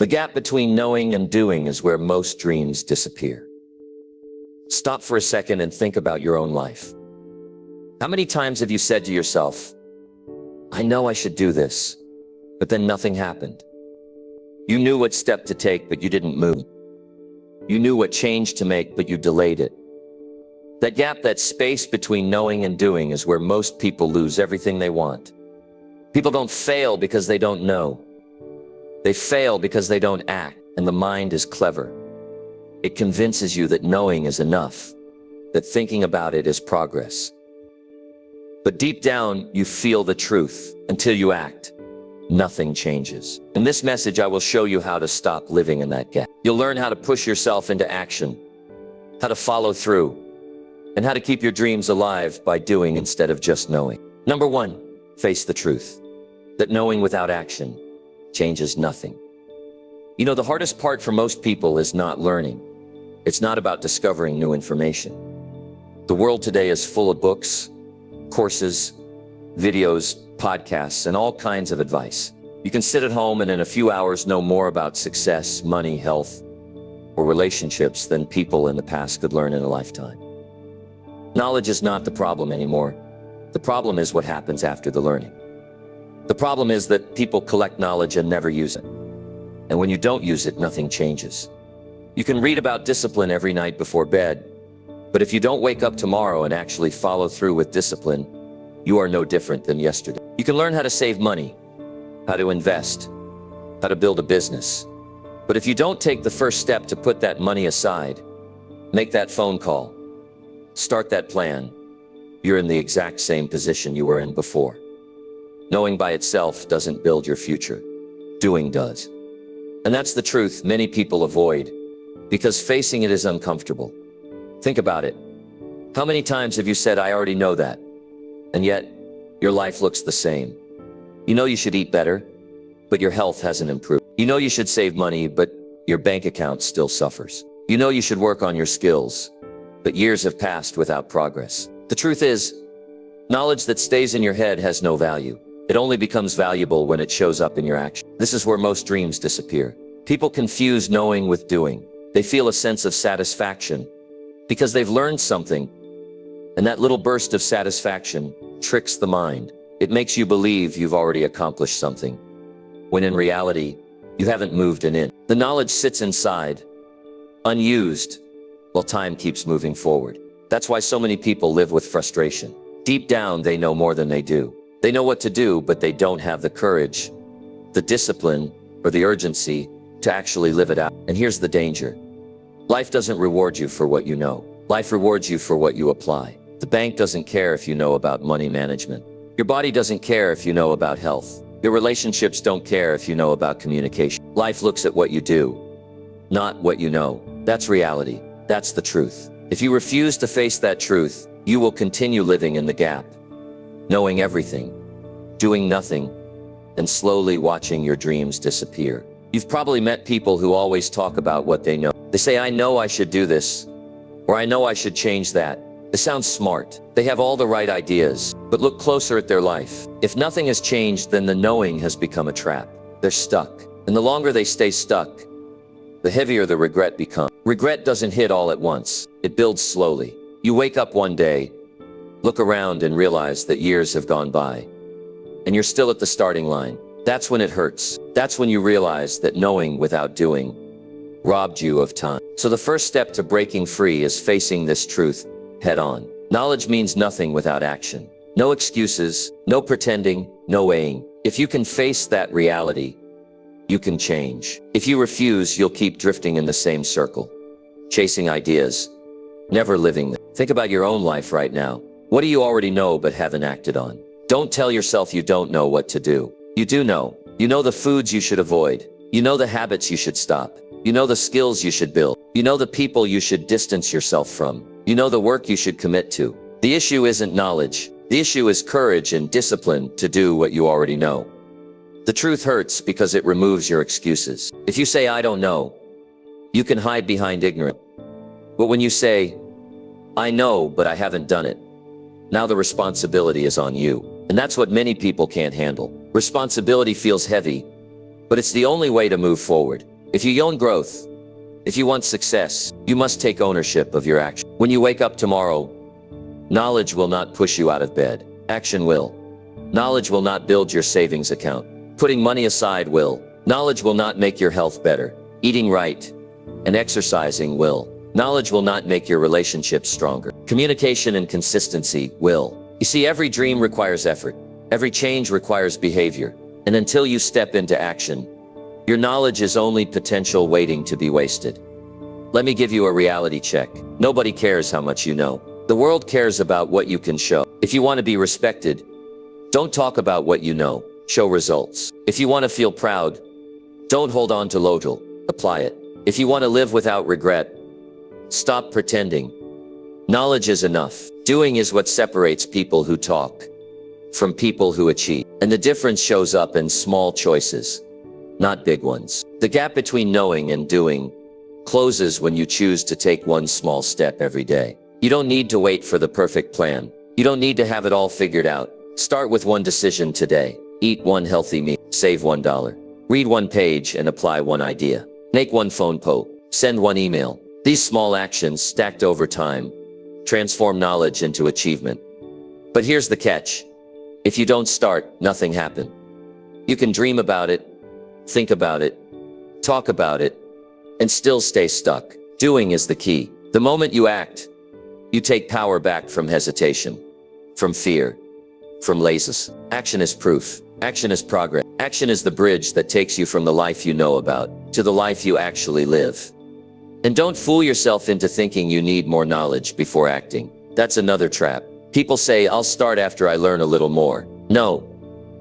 The gap between knowing and doing is where most dreams disappear. Stop for a second and think about your own life. How many times have you said to yourself, I know I should do this, but then nothing happened? You knew what step to take, but you didn't move. You knew what change to make, but you delayed it. That gap, that space between knowing and doing, is where most people lose everything they want. People don't fail because they don't know. They fail because they don't act, and the mind is clever. It convinces you that knowing is enough, that thinking about it is progress. But deep down, you feel the truth. Until you act, nothing changes. In this message, I will show you how to stop living in that gap. You'll learn how to push yourself into action, how to follow through, and how to keep your dreams alive by doing instead of just knowing. Number 1, face the truth, that knowing without action changes nothing. You know, the hardest part for most people is not learning. It's not about discovering new information. The world today is full of books, courses, videos, podcasts, and all kinds of advice. You can sit at home and in a few hours know more about success, money, health, or relationships than people in the past could learn in a lifetime. Knowledge is not the problem anymore. The problem is what happens after the learning. The problem is that people collect knowledge and never use it. And when you don't use it, nothing changes. You can read about discipline every night before bed, but if you don't wake up tomorrow and actually follow through with discipline, you are no different than yesterday. You can learn how to save money, how to invest, how to build a business. But if you don't take the first step to put that money aside, make that phone call, start that plan, you're in the exact same position you were in before. Knowing by itself doesn't build your future. Doing does. And that's the truth many people avoid, because facing it is uncomfortable. Think about it. How many times have you said, I already know that? And yet, your life looks the same. You know you should eat better, but your health hasn't improved. You know you should save money, but your bank account still suffers. You know you should work on your skills, but years have passed without progress. The truth is, knowledge that stays in your head has no value. It only becomes valuable when it shows up in your action. This is where most dreams disappear. People confuse knowing with doing. They feel a sense of satisfaction because they've learned something, and that little burst of satisfaction tricks the mind. It makes you believe you've already accomplished something, when in reality, you haven't moved an inch. The knowledge sits inside, unused, while time keeps moving forward. That's why so many people live with frustration. Deep down, they know more than they do. They know what to do, but they don't have the courage, the discipline, or the urgency to actually live it out. And here's the danger. Life doesn't reward you for what you know. Life rewards you for what you apply. The bank doesn't care if you know about money management. Your body doesn't care if you know about health. Your relationships don't care if you know about communication. Life looks at what you do, not what you know. That's reality. That's the truth. If you refuse to face that truth, you will continue living in the gap, knowing everything, doing nothing, and slowly watching your dreams disappear. You've probably met people who always talk about what they know. They say, I know I should do this, or I know I should change that. It sounds smart. They have all the right ideas, but look closer at their life. If nothing has changed, then the knowing has become a trap. They're stuck. And the longer they stay stuck, the heavier the regret becomes. Regret doesn't hit all at once. It builds slowly. You wake up one day, look around and realize that years have gone by, and you're still at the starting line. That's when it hurts. That's when you realize that knowing without doing robbed you of time. So the first step to breaking free is facing this truth head on. Knowledge means nothing without action. No excuses, no pretending, no weighing. If you can face that reality, you can change. If you refuse, you'll keep drifting in the same circle, chasing ideas, never living them. Think about your own life right now. What do you already know but haven't acted on? Don't tell yourself you don't know what to do. You do know. You know the foods you should avoid. You know the habits you should stop. You know the skills you should build. You know the people you should distance yourself from. You know the work you should commit to. The issue isn't knowledge. The issue is courage and discipline to do what you already know. The truth hurts because it removes your excuses. If you say, I don't know, you can hide behind ignorance. But when you say, I know, but I haven't done it, now the responsibility is on you. And that's what many people can't handle. Responsibility feels heavy but it's the only way to move forward. If you want growth, if you want success, you must take ownership of your action. When you wake up tomorrow, knowledge will not push you out of bed. Action will. Knowledge will not build your savings account. Putting money aside will. Knowledge will not make your health better. Eating right and exercising will. Knowledge will not make your relationships stronger. Communication and consistency will. You see, every dream requires effort. Every change requires behavior. And until you step into action, your knowledge is only potential waiting to be wasted. Let me give you a reality check. Nobody cares how much you know. The world cares about what you can show. If you want to be respected, don't talk about what you know. Show results. If you want to feel proud, don't hold on to lodel. Apply it. If you want to live without regret, stop pretending. Knowledge is enough. Doing is what separates people who talk from people who achieve. And the difference shows up in small choices, not big ones. The gap between knowing and doing closes when you choose to take one small step every day. You don't need to wait for the perfect plan. You don't need to have it all figured out. Start with one decision today. Eat one healthy meal. Save $1. Read one page and apply one idea. Make one phone call. Send one email. These small actions stacked over time transform knowledge into achievement. But here's the catch. If you don't start, nothing happens. You can dream about it, think about it, talk about it, and still stay stuck. Doing is the key. The moment you act, you take power back from hesitation, from fear, from laziness. Action is proof. Action is progress. Action is the bridge that takes you from the life you know about to the life you actually live. And don't fool yourself into thinking you need more knowledge before acting. That's another trap. People say, I'll start after I learn a little more. No.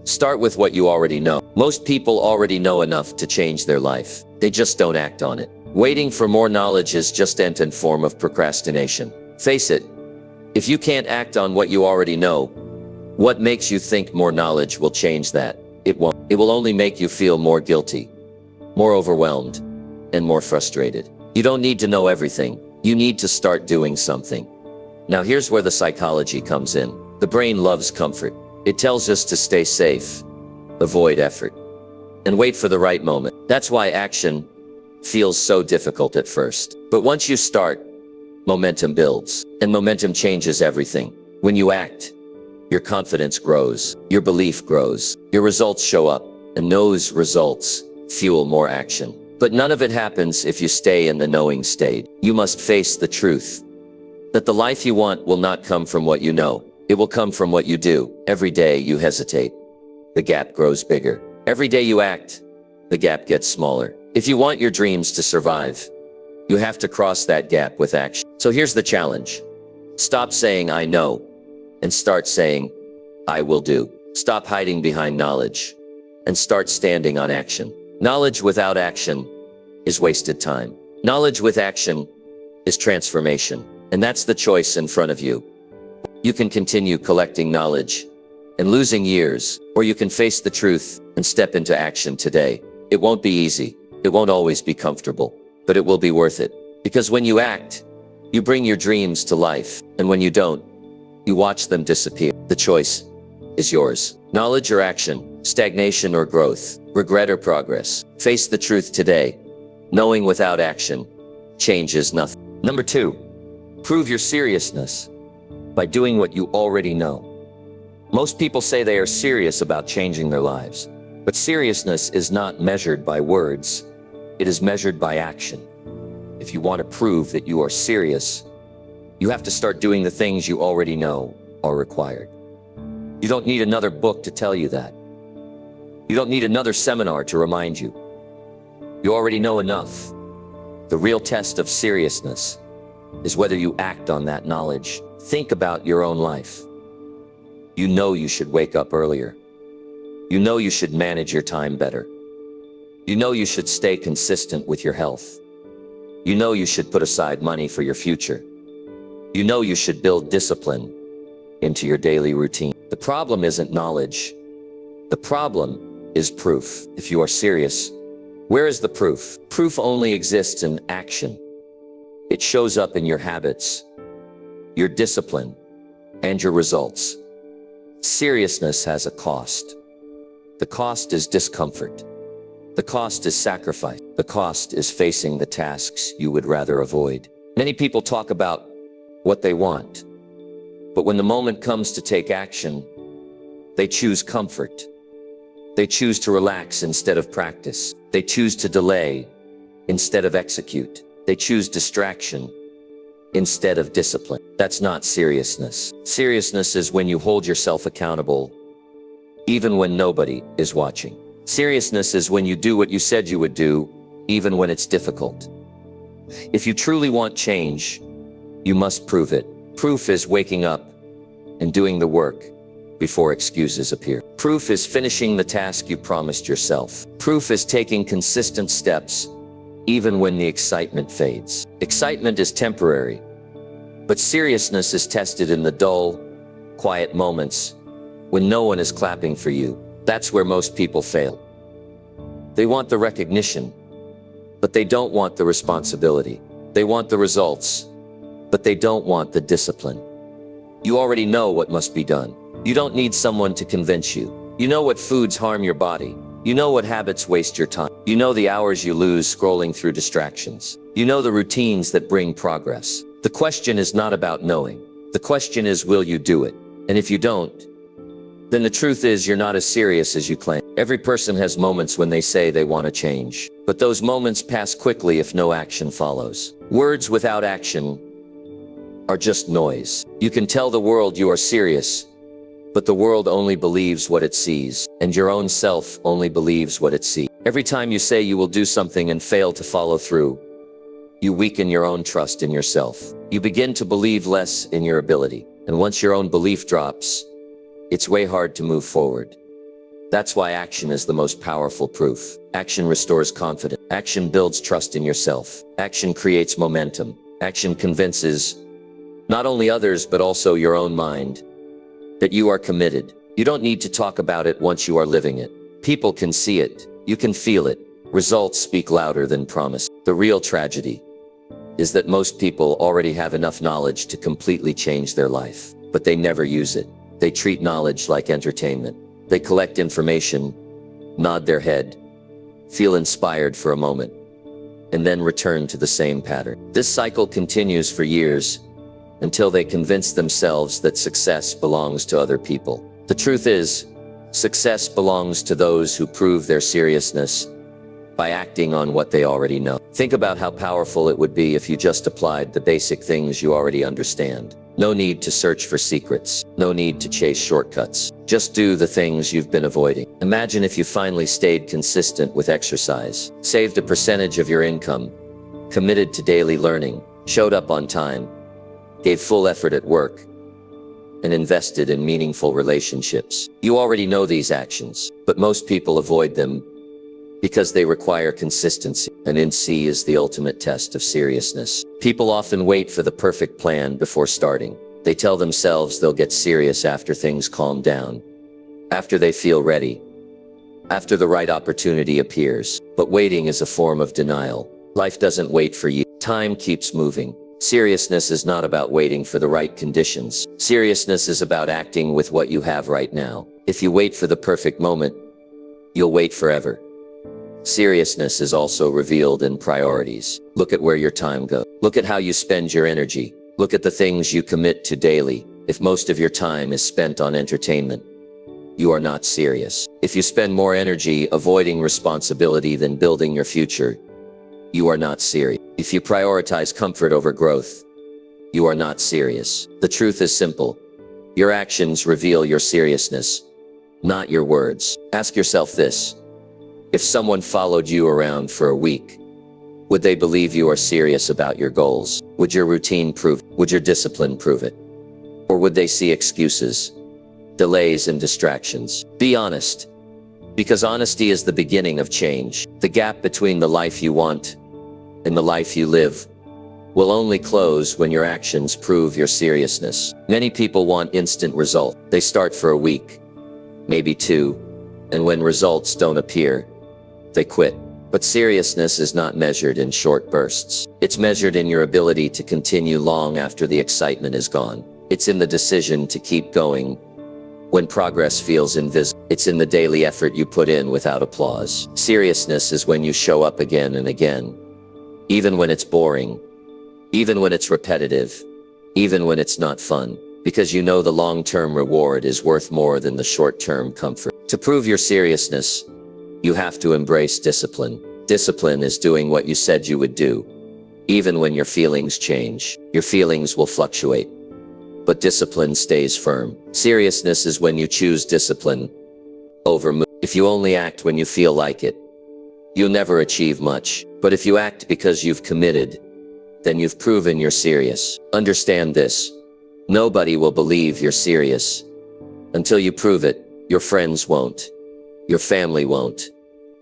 Start with what you already know. Most people already know enough to change their life. They just don't act on it. Waiting for more knowledge is just an form of procrastination. Face it. If you can't act on what you already know, what makes you think more knowledge will change that? It won't. It will only make you feel more guilty, more overwhelmed, and more frustrated. You don't need to know everything. You need to start doing something. Now here's where the psychology comes in. The brain loves comfort. It tells us to stay safe, avoid effort, and wait for the right moment. That's why action feels so difficult at first. But once you start, momentum builds, and momentum changes everything. When you act, your confidence grows, your belief grows, your results show up, and those results fuel more action. But none of it happens if you stay in the knowing state. You must face the truth that the life you want will not come from what you know. It will come from what you do. Every day you hesitate, the gap grows bigger. Every day you act, the gap gets smaller. If you want your dreams to survive, you have to cross that gap with action. So here's the challenge. Stop saying I know and start saying I will do. Stop hiding behind knowledge and start standing on action. Knowledge without action is wasted time. Knowledge with action is transformation. And that's the choice in front of you. You can continue collecting knowledge and losing years, or you can face the truth and step into action today. It won't be easy. It won't always be comfortable, but it will be worth it. Because when you act, you bring your dreams to life. And when you don't, you watch them disappear. The choice is yours. Knowledge or action, stagnation or growth, regret or progress. Face the truth today. Knowing without action changes nothing. Number 2, prove your seriousness by doing what you already know. Most people say they are serious about changing their lives, but seriousness is not measured by words. It is measured by action. If you want to prove that you are serious, you have to start doing the things you already know are required. You don't need another book to tell you that. You don't need another seminar to remind you. You already know enough. The real test of seriousness is whether you act on that knowledge. Think about your own life. You know you should wake up earlier. You know you should manage your time better. You know you should stay consistent with your health. You know you should put aside money for your future. You know you should build discipline into your daily routine. The problem isn't knowledge. The problem is proof. If you are serious, where is the proof? Proof only exists in action. It shows up in your habits, your discipline, and your results. Seriousness has a cost. The cost is discomfort. The cost is sacrifice. The cost is facing the tasks you would rather avoid. Many people talk about what they want, but when the moment comes to take action, they choose comfort. They choose to relax instead of practice. They choose to delay instead of execute. They choose distraction instead of discipline. That's not seriousness. Seriousness is when you hold yourself accountable, even when nobody is watching. Seriousness is when you do what you said you would do, even when it's difficult. If you truly want change, you must prove it. Proof is waking up and doing the work before excuses appear. Proof is finishing the task you promised yourself. Proof is taking consistent steps, even when the excitement fades. Excitement is temporary, but seriousness is tested in the dull, quiet moments when no one is clapping for you. That's where most people fail. They want the recognition, but they don't want the responsibility. They want the results, but they don't want the discipline. You already know what must be done. You don't need someone to convince you. You know what foods harm your body. You know what habits waste your time. You know the hours you lose scrolling through distractions. You know the routines that bring progress. The question is not about knowing. The question is, will you do it? And if you don't, then the truth is you're not as serious as you claim. Every person has moments when they say they want to change, but those moments pass quickly if no action follows. Words without action are just noise. You can tell the world you are serious, but the world only believes what it sees, and your own self only believes what it sees. Every time you say you will do something and fail to follow through, you weaken your own trust in yourself. You begin to believe less in your ability, and once your own belief drops, it's way hard to move forward. That's why action is the most powerful proof. Action restores confidence. Action builds trust in yourself. Action creates momentum. Action convinces not only others, but also your own mind that you are committed. You don't need to talk about it once you are living it. People can see it. You can feel it. Results speak louder than promise. The real tragedy is that most people already have enough knowledge to completely change their life, but they never use it. They treat knowledge like entertainment. They collect information, nod their head, feel inspired for a moment, and then return to the same pattern. This cycle continues for years until they convince themselves that success belongs to other people. The truth is, success belongs to those who prove their seriousness by acting on what they already know. Think about how powerful it would be if you just applied the basic things you already understand. No need to search for secrets. No need to chase shortcuts. Just do the things you've been avoiding. Imagine if you finally stayed consistent with exercise, saved a percentage of your income, committed to daily learning, showed up on time, gave full effort at work, and invested in meaningful relationships. You already know these actions, but most people avoid them because they require consistency. And consistency is the ultimate test of seriousness. People often wait for the perfect plan before starting. They tell themselves they'll get serious after things calm down, after they feel ready, after the right opportunity appears. But waiting is a form of denial. Life doesn't wait for you. Time keeps moving. Seriousness is not about waiting for the right conditions. Seriousness is about acting with what you have right now. If you wait for the perfect moment, you'll wait forever. Seriousness is also revealed in priorities. Look at where your time goes. Look at how you spend your energy. Look at the things you commit to daily. If most of your time is spent on entertainment, you are not serious. If you spend more energy avoiding responsibility than building your future, you are not serious. If you prioritize comfort over growth, you are not serious. The truth is simple. Your actions reveal your seriousness, not your words. Ask yourself this. If someone followed you around for a week, would they believe you are serious about your goals? Would your routine prove it? Would your discipline prove it? Or would they see excuses, delays, and distractions? Be honest, because honesty is the beginning of change. The gap between the life you want and the life you live will only close when your actions prove your seriousness. Many people want instant results. They start for a week, maybe two, and when results don't appear, they quit. But seriousness is not measured in short bursts. It's measured in your ability to continue long after the excitement is gone. It's in the decision to keep going, When progress feels invisible, it's in the daily effort you put in without applause. Seriousness is when you show up again and again, even when it's boring, even when it's repetitive, even when it's not fun, because you know the long-term reward is worth more than the short-term comfort. To prove your seriousness, you have to embrace discipline. Discipline is doing what you said you would do, even when your feelings change. Your feelings will fluctuate, but discipline stays firm. Seriousness is when you choose discipline over mood. If you only act when you feel like it, you'll never achieve much. But if you act because you've committed, then you've proven you're serious. Understand this. Nobody will believe you're serious until you prove it. Your friends won't. Your family won't.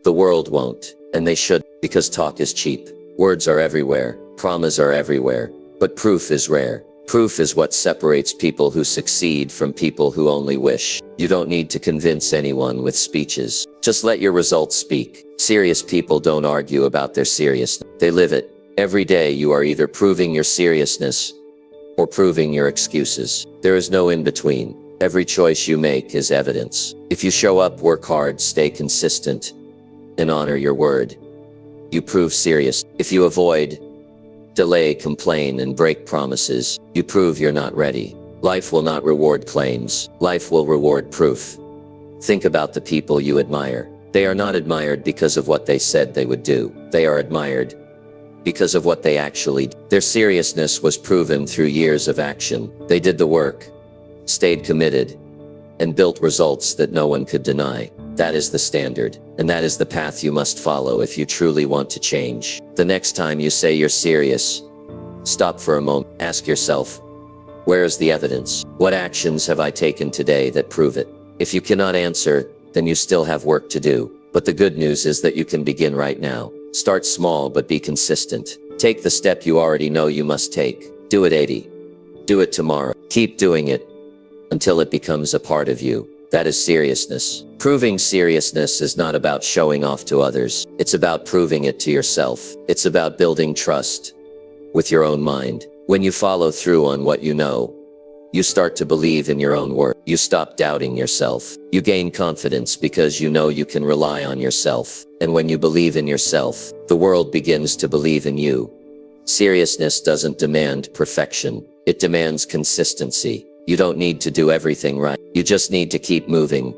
The world won't. And they should, because talk is cheap. Words are everywhere. Promises are everywhere. But proof is rare. Proof is what separates people who succeed from people who only wish. You don't need to convince anyone with speeches. Just let your results speak. Serious people don't argue about their seriousness. They live it. Every day you are either proving your seriousness or proving your excuses. There is no in between. Every choice you make is evidence. If you show up, work hard, stay consistent, and honor your word, you prove serious. If you avoid, delay, complain, and break promises, you prove you're not ready. Life will not reward claims. Life will reward proof. Think about the people you admire. They are not admired because of what they said they would do. They are admired because of what they actually did. Their seriousness was proven through years of action. They did the work, stayed committed, and built results that no one could deny. That is the standard, and that is the path you must follow if you truly want to change. The next time you say you're serious, stop for a moment. Ask yourself, where is the evidence? What actions have I taken today that prove it? If you cannot answer, then you still have work to do. But the good news is that you can begin right now. Start small, but be consistent. Take the step you already know you must take. Do it 80. Do it tomorrow. Keep doing it until it becomes a part of you. That is seriousness. Proving seriousness is not about showing off to others. It's about proving it to yourself. It's about building trust with your own mind. When you follow through on what you know, you start to believe in your own work. You stop doubting yourself. You gain confidence because you know you can rely on yourself. And when you believe in yourself, the world begins to believe in you. Seriousness doesn't demand perfection. It demands consistency. You don't need to do everything right. You just need to keep moving,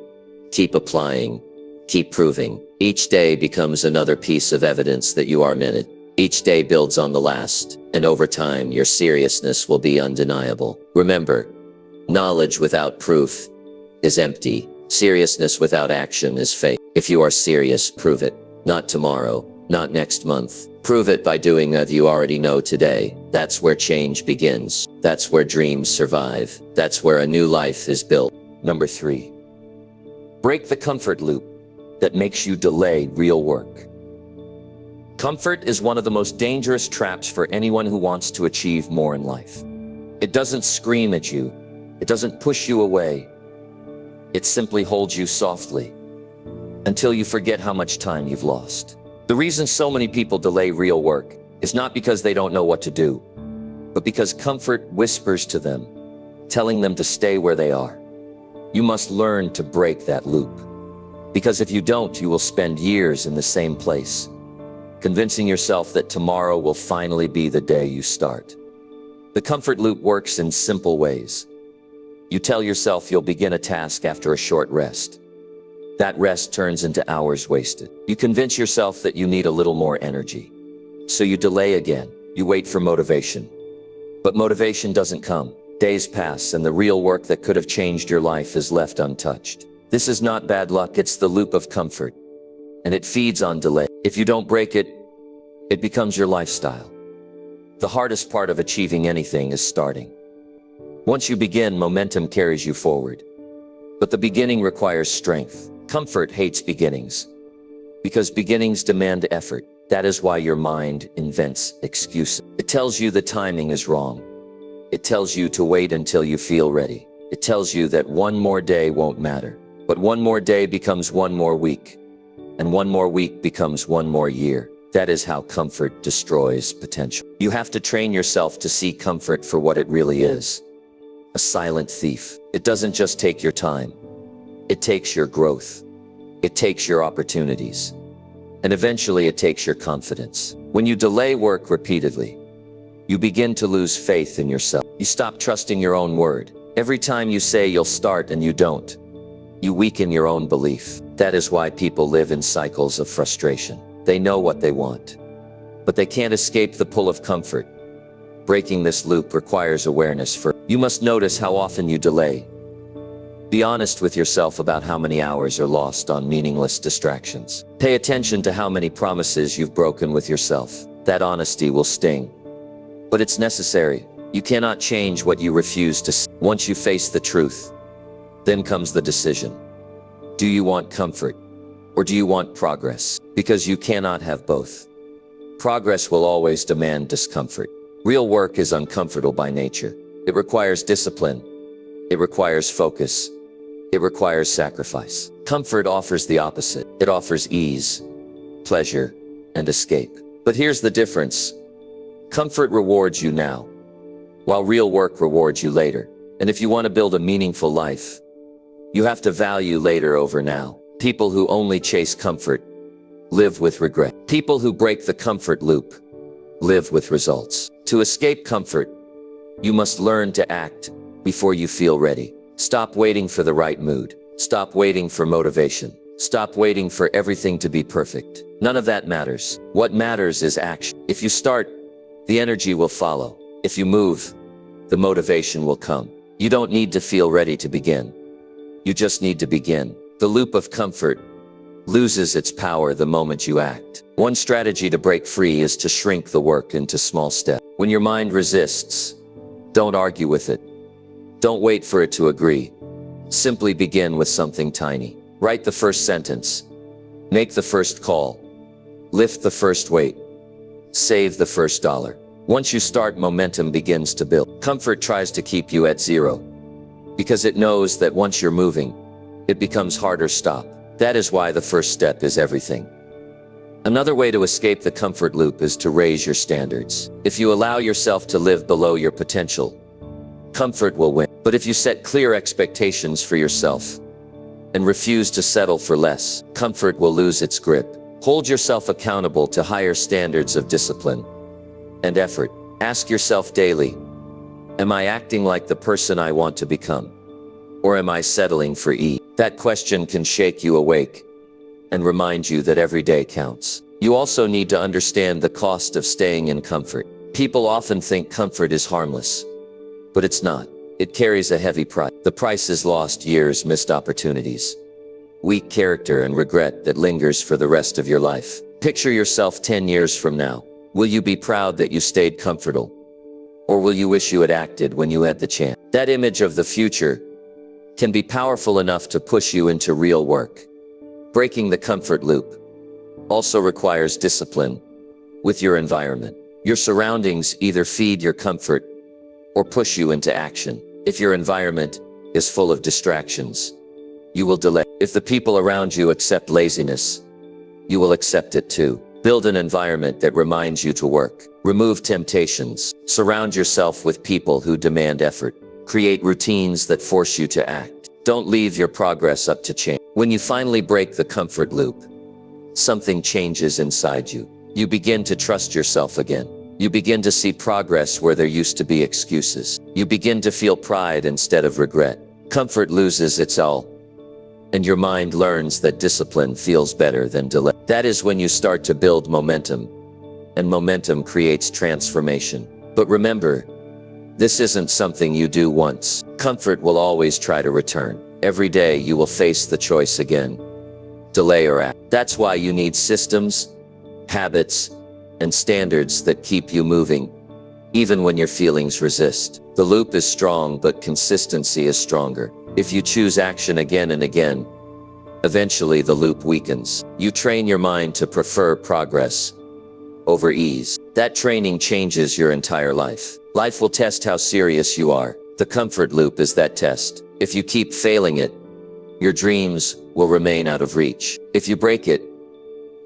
keep applying, keep proving. Each day becomes another piece of evidence that you are in it. Each day builds on the last, and over time your seriousness will be undeniable. Remember, knowledge without proof is empty. Seriousness without action is fake. If you are serious, prove it. Not tomorrow, not next month. Prove it by doing what you already know today. That's where change begins. That's where dreams survive. That's where a new life is built. Number 3. Break the comfort loop that makes you delay real work. Comfort is one of the most dangerous traps for anyone who wants to achieve more in life. It doesn't scream at you. It doesn't push you away. It simply holds you softly until you forget how much time you've lost. The reason so many people delay real work is not because they don't know what to do, but because comfort whispers to them, telling them to stay where they are. You must learn to break that loop, because if you don't, you will spend years in the same place, convincing yourself that tomorrow will finally be the day you start. The comfort loop works in simple ways. You tell yourself you'll begin a task after a short rest. That rest turns into hours wasted. You convince yourself that you need a little more energy. So you delay again. You wait for motivation. But motivation doesn't come. Days pass and the real work that could have changed your life is left untouched. This is not bad luck, it's the loop of comfort. And it feeds on delay. If you don't break it, it becomes your lifestyle. The hardest part of achieving anything is starting. Once you begin, momentum carries you forward. But the beginning requires strength. Comfort hates beginnings, because beginnings demand effort. That is why your mind invents excuses. It tells you the timing is wrong. It tells you to wait until you feel ready. It tells you that one more day won't matter. But one more day becomes one more week, and one more week becomes one more year. That is how comfort destroys potential. You have to train yourself to see comfort for what it really is. A silent thief. It doesn't just take your time. It takes your growth. It takes your opportunities. And eventually it takes your confidence. When you delay work repeatedly, you begin to lose faith in yourself. You stop trusting your own word. Every time you say you'll start and you don't, you weaken your own belief. That is why people live in cycles of frustration. They know what they want, but they can't escape the pull of comfort. Breaking this loop requires awareness first. You must notice how often you delay. Be honest with yourself about how many hours are lost on meaningless distractions. Pay attention to how many promises you've broken with yourself. That honesty will sting, but it's necessary. You cannot change what you refuse to see. Once you face the truth, then comes the decision. Do you want comfort, or do you want progress? Because you cannot have both. Progress will always demand discomfort. Real work is uncomfortable by nature. It requires discipline. It requires focus. It requires sacrifice. Comfort offers the opposite. It offers ease, pleasure, and escape. But here's the difference. Comfort rewards you now, while real work rewards you later. And if you want to build a meaningful life, you have to value later over now. People who only chase comfort live with regret. People who break the comfort loop live with results. To escape comfort, you must learn to act before you feel ready. Stop waiting for the right mood. Stop waiting for motivation. Stop waiting for everything to be perfect. None of that matters. What matters is action. If you start, the energy will follow. If you move, the motivation will come. You don't need to feel ready to begin. You just need to begin. The loop of comfort loses its power the moment you act. One strategy to break free is to shrink the work into small steps. When your mind resists, don't argue with it. Don't wait for it to agree. Simply begin with something tiny. Write the first sentence. Make the first call. Lift the first weight. Save the first dollar. Once you start, momentum begins to build. Comfort tries to keep you at zero, because it knows that once you're moving, it becomes harder to stop. That is why the first step is everything. Another way to escape the comfort loop is to raise your standards. If you allow yourself to live below your potential, comfort will win. But if you set clear expectations for yourself and refuse to settle for less, comfort will lose its grip. Hold yourself accountable to higher standards of discipline and effort. Ask yourself daily, am I acting like the person I want to become? Or am I settling for ease? That question can shake you awake and remind you that every day counts. You also need to understand the cost of staying in comfort. People often think comfort is harmless, but it's not. It carries a heavy price. The price is lost years, missed opportunities, weak character, and regret that lingers for the rest of your life. Picture yourself 10 years from now. Will you be proud that you stayed comfortable? Or will you wish you had acted when you had the chance? That image of the future can be powerful enough to push you into real work. Breaking the comfort loop also requires discipline with your environment. Your surroundings either feed your comfort or push you into action. If your environment is full of distractions, you will delay. If the people around you accept laziness, you will accept it too. Build an environment that reminds you to work. Remove temptations. Surround yourself with people who demand effort. Create routines that force you to act. Don't leave your progress up to chance. When you finally break the comfort loop, something changes inside you. You begin to trust yourself again. You begin to see progress where there used to be excuses. You begin to feel pride instead of regret. Comfort loses its all, and your mind learns that discipline feels better than delay. That is when you start to build momentum, and momentum creates transformation. But remember, this isn't something you do once. Comfort will always try to return. Every day you will face the choice again: delay or act. That's why you need systems, habits, and standards that keep you moving, even when your feelings resist. The loop is strong, but consistency is stronger. If you choose action again and again, eventually the loop weakens. You train your mind to prefer progress over ease. That training changes your entire life. Life will test how serious you are. The comfort loop is that test. If you keep failing it, your dreams will remain out of reach. If you break it,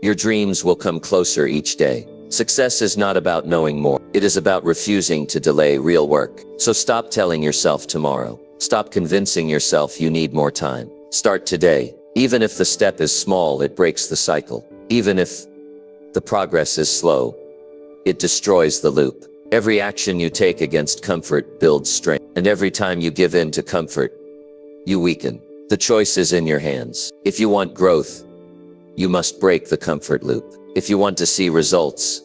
your dreams will come closer each day. Success is not about knowing more. It is about refusing to delay real work. So stop telling yourself tomorrow. Stop convincing yourself you need more time. Start today. Even if the step is small, it breaks the cycle. Even if the progress is slow, it destroys the loop. Every action you take against comfort builds strength. And every time you give in to comfort, you weaken. The choice is in your hands. If you want growth, you must break the comfort loop. If you want to see results,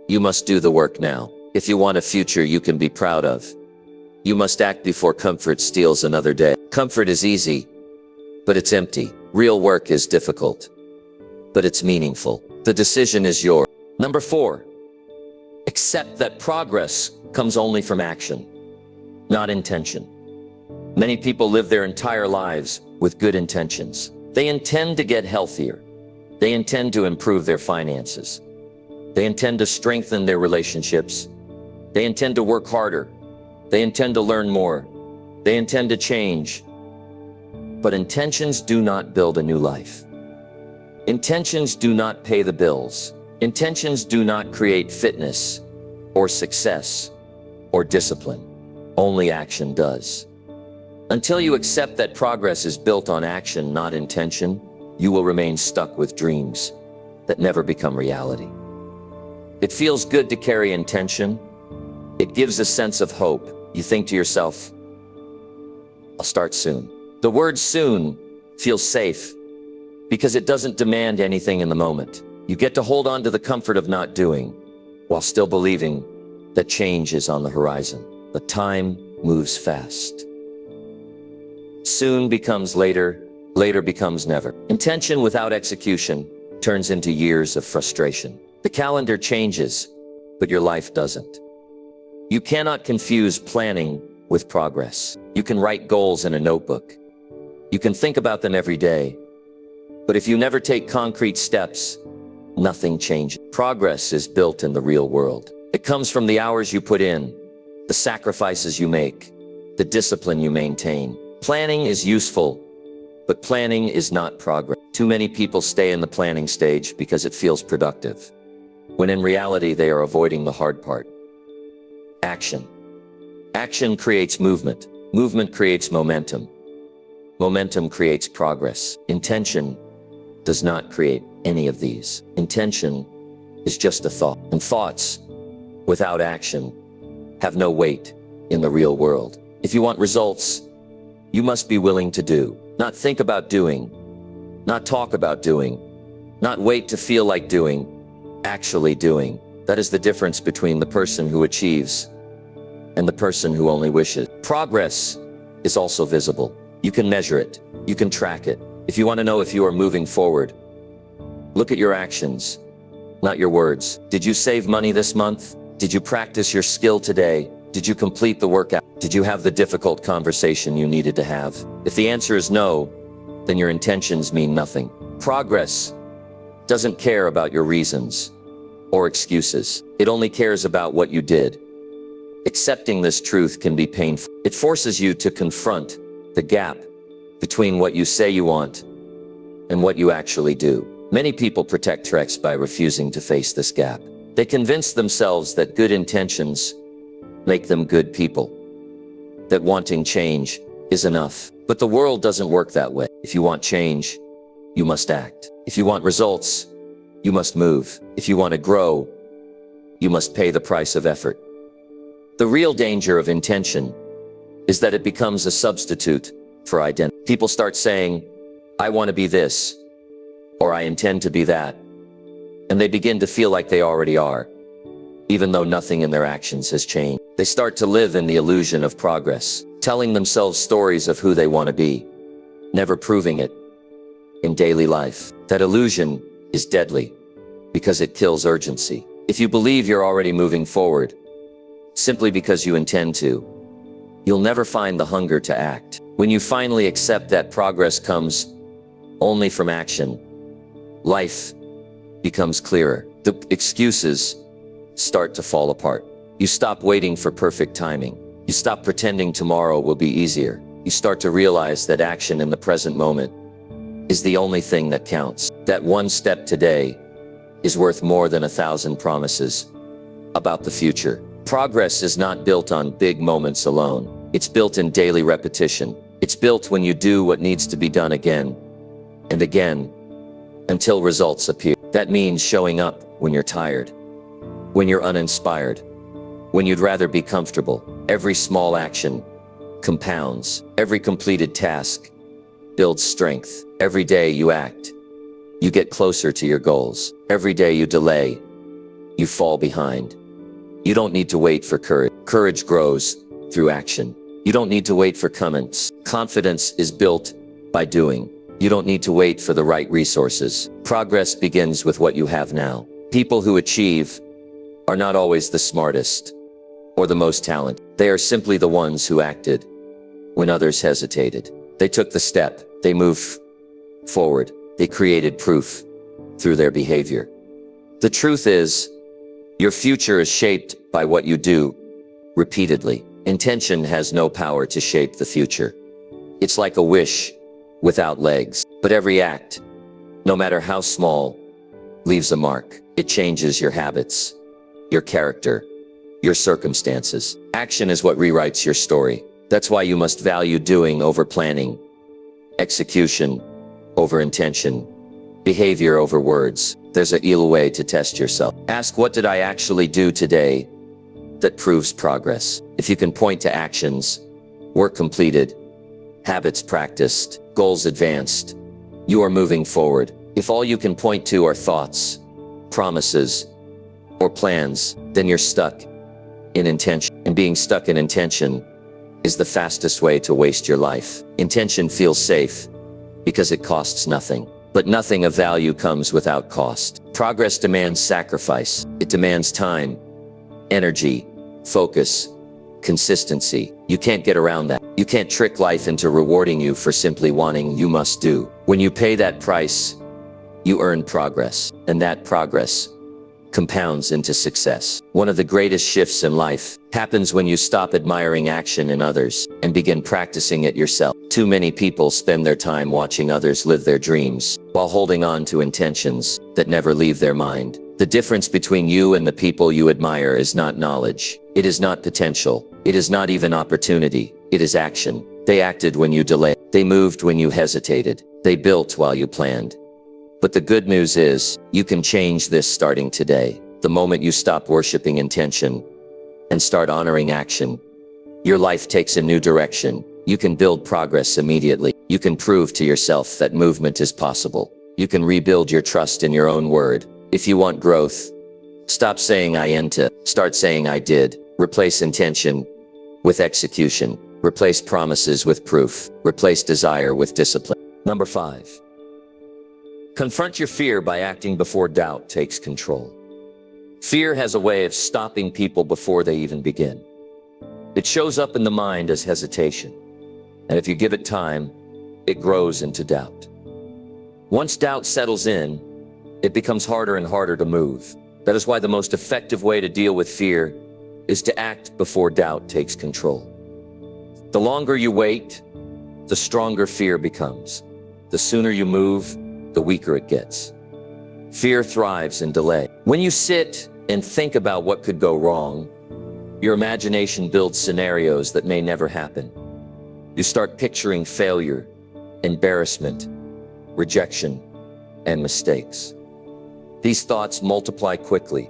you must do the work now. If you want a future you can be proud of, you must act before comfort steals another day. Comfort is easy, but it's empty. Real work is difficult, but it's meaningful. The decision is yours. Number 4, accept that progress comes only from action, not intention. Many people live their entire lives with good intentions. They intend to get healthier. They intend to improve their finances. They intend to strengthen their relationships. They intend to work harder. They intend to learn more. They intend to change. But intentions do not build a new life. Intentions do not pay the bills. Intentions do not create fitness or success or discipline. Only action does. Until you accept that progress is built on action, not intention, you will remain stuck with dreams that never become reality. It feels good to carry intention. It gives a sense of hope. You think to yourself, I'll start soon. The word soon feels safe because it doesn't demand anything in the moment. You get to hold on to the comfort of not doing while still believing that change is on the horizon. But time moves fast. Soon becomes later, later becomes never. Intention without execution turns into years of frustration. The calendar changes, but your life doesn't. You cannot confuse planning with progress. You can write goals in a notebook. You can think about them every day. But if you never take concrete steps, nothing changes. Progress is built in the real world. It comes from the hours you put in, the sacrifices you make, the discipline you maintain. Planning is useful, but planning is not progress. Too many people stay in the planning stage because it feels productive, when in reality they are avoiding the hard part. Action. Action creates movement. Movement creates momentum. Momentum creates progress. Intention does not create any of these. Intention is just a thought. And thoughts without action have no weight in the real world. If you want results, you must be willing to do. Not think about doing. Not talk about doing. Not wait to feel like doing. Actually doing. That is the difference between the person who achieves and the person who only wishes. Progress is also visible. You can measure it. You can track it. If you want to know if you are moving forward, look at your actions, not your words. Did you save money this month? Did you practice your skill today? Did you complete the workout? Did you have the difficult conversation you needed to have? If the answer is no, then your intentions mean nothing. Progress doesn't care about your reasons or excuses. It only cares about what you did. Accepting this truth can be painful. It forces you to confront the gap between what you say you want and what you actually do. Many people protect treks by refusing to face this gap. They convince themselves that good intentions make them good people, that wanting change is enough. But the world doesn't work that way. If you want change, you must act. If you want results, you must move. If you want to grow, you must pay the price of effort. The real danger of intention is that it becomes a substitute for identity. People start saying, I want to be this, or I intend to be that, and they begin to feel like they already are, even though nothing in their actions has changed. They start to live in the illusion of progress, telling themselves stories of who they want to be, never proving it in daily life. That illusion is deadly because it kills urgency. If you believe you're already moving forward simply because you intend to, you'll never find the hunger to act. When you finally accept that progress comes only from action, life becomes clearer. The excuses start to fall apart. You stop waiting for perfect timing. You stop pretending tomorrow will be easier. You start to realize that action in the present moment is the only thing that counts. That one step today is worth more than 1,000 promises about the future. Progress is not built on big moments alone. It's built in daily repetition, It's built when you do what needs to be done again and again until results appear. That means showing up when you're tired, when you're uninspired, when you'd rather be comfortable. Every small action compounds. Every completed task builds strength. Every day you act, you get closer to your goals. Every day you delay, you fall behind. You don't need to wait for courage. Courage grows through action. You don't need to wait for comments. Confidence is built by doing. You don't need to wait for the right resources. Progress begins with what you have now. People who achieve are not always the smartest or the most talented. They are simply the ones who acted when others hesitated. They took the step. They moved forward. They created proof through their behavior. The truth is, your future is shaped by what you do repeatedly. Intention has no power to shape the future. It's like a wish without legs. But every act, no matter how small, leaves a mark. It changes your habits, your character, your circumstances. Action is what rewrites your story. That's why you must value doing over planning, execution over intention, behavior over words. There's a real way to test yourself. Ask, what did I actually do today that proves progress? If you can point to actions, work completed, habits practiced, goals advanced, you are moving forward. If all you can point to are thoughts, promises, or plans, then you're stuck in intention. And being stuck in intention is the fastest way to waste your life. Intention feels safe because it costs nothing. But nothing of value comes without cost. Progress demands sacrifice. It demands time, energy, focus, consistency. You can't get around that. You can't trick life into rewarding you for simply wanting. You must do. When you pay that price, you earn progress. And that progress compounds into success. One of the greatest shifts in life happens when you stop admiring action in others and begin practicing it yourself. Too many people spend their time watching others live their dreams while holding on to intentions that never leave their mind. The difference between you and the people you admire is not knowledge. It is not potential. It is not even opportunity. It is action. They acted when you delayed. They moved when you hesitated. They built while you planned. But the good news is, you can change this starting today. The moment you stop worshiping intention and start honoring action, your life takes a new direction. You can build progress immediately. You can prove to yourself that movement is possible. You can rebuild your trust in your own word. If you want growth, stop saying I intend to, start saying I did. Replace intention with execution. Replace promises with proof. Replace desire with discipline. Number 5. Confront your fear by acting before doubt takes control. Fear has a way of stopping people before they even begin. It shows up in the mind as hesitation, and if you give it time, it grows into doubt. Once doubt settles in, it becomes harder and harder to move. That is why the most effective way to deal with fear is to act before doubt takes control. The longer you wait, the stronger fear becomes. The sooner you move, the weaker it gets. Fear thrives in delay. When you sit and think about what could go wrong, your imagination builds scenarios that may never happen. You start picturing failure, embarrassment, rejection, and mistakes. These thoughts multiply quickly,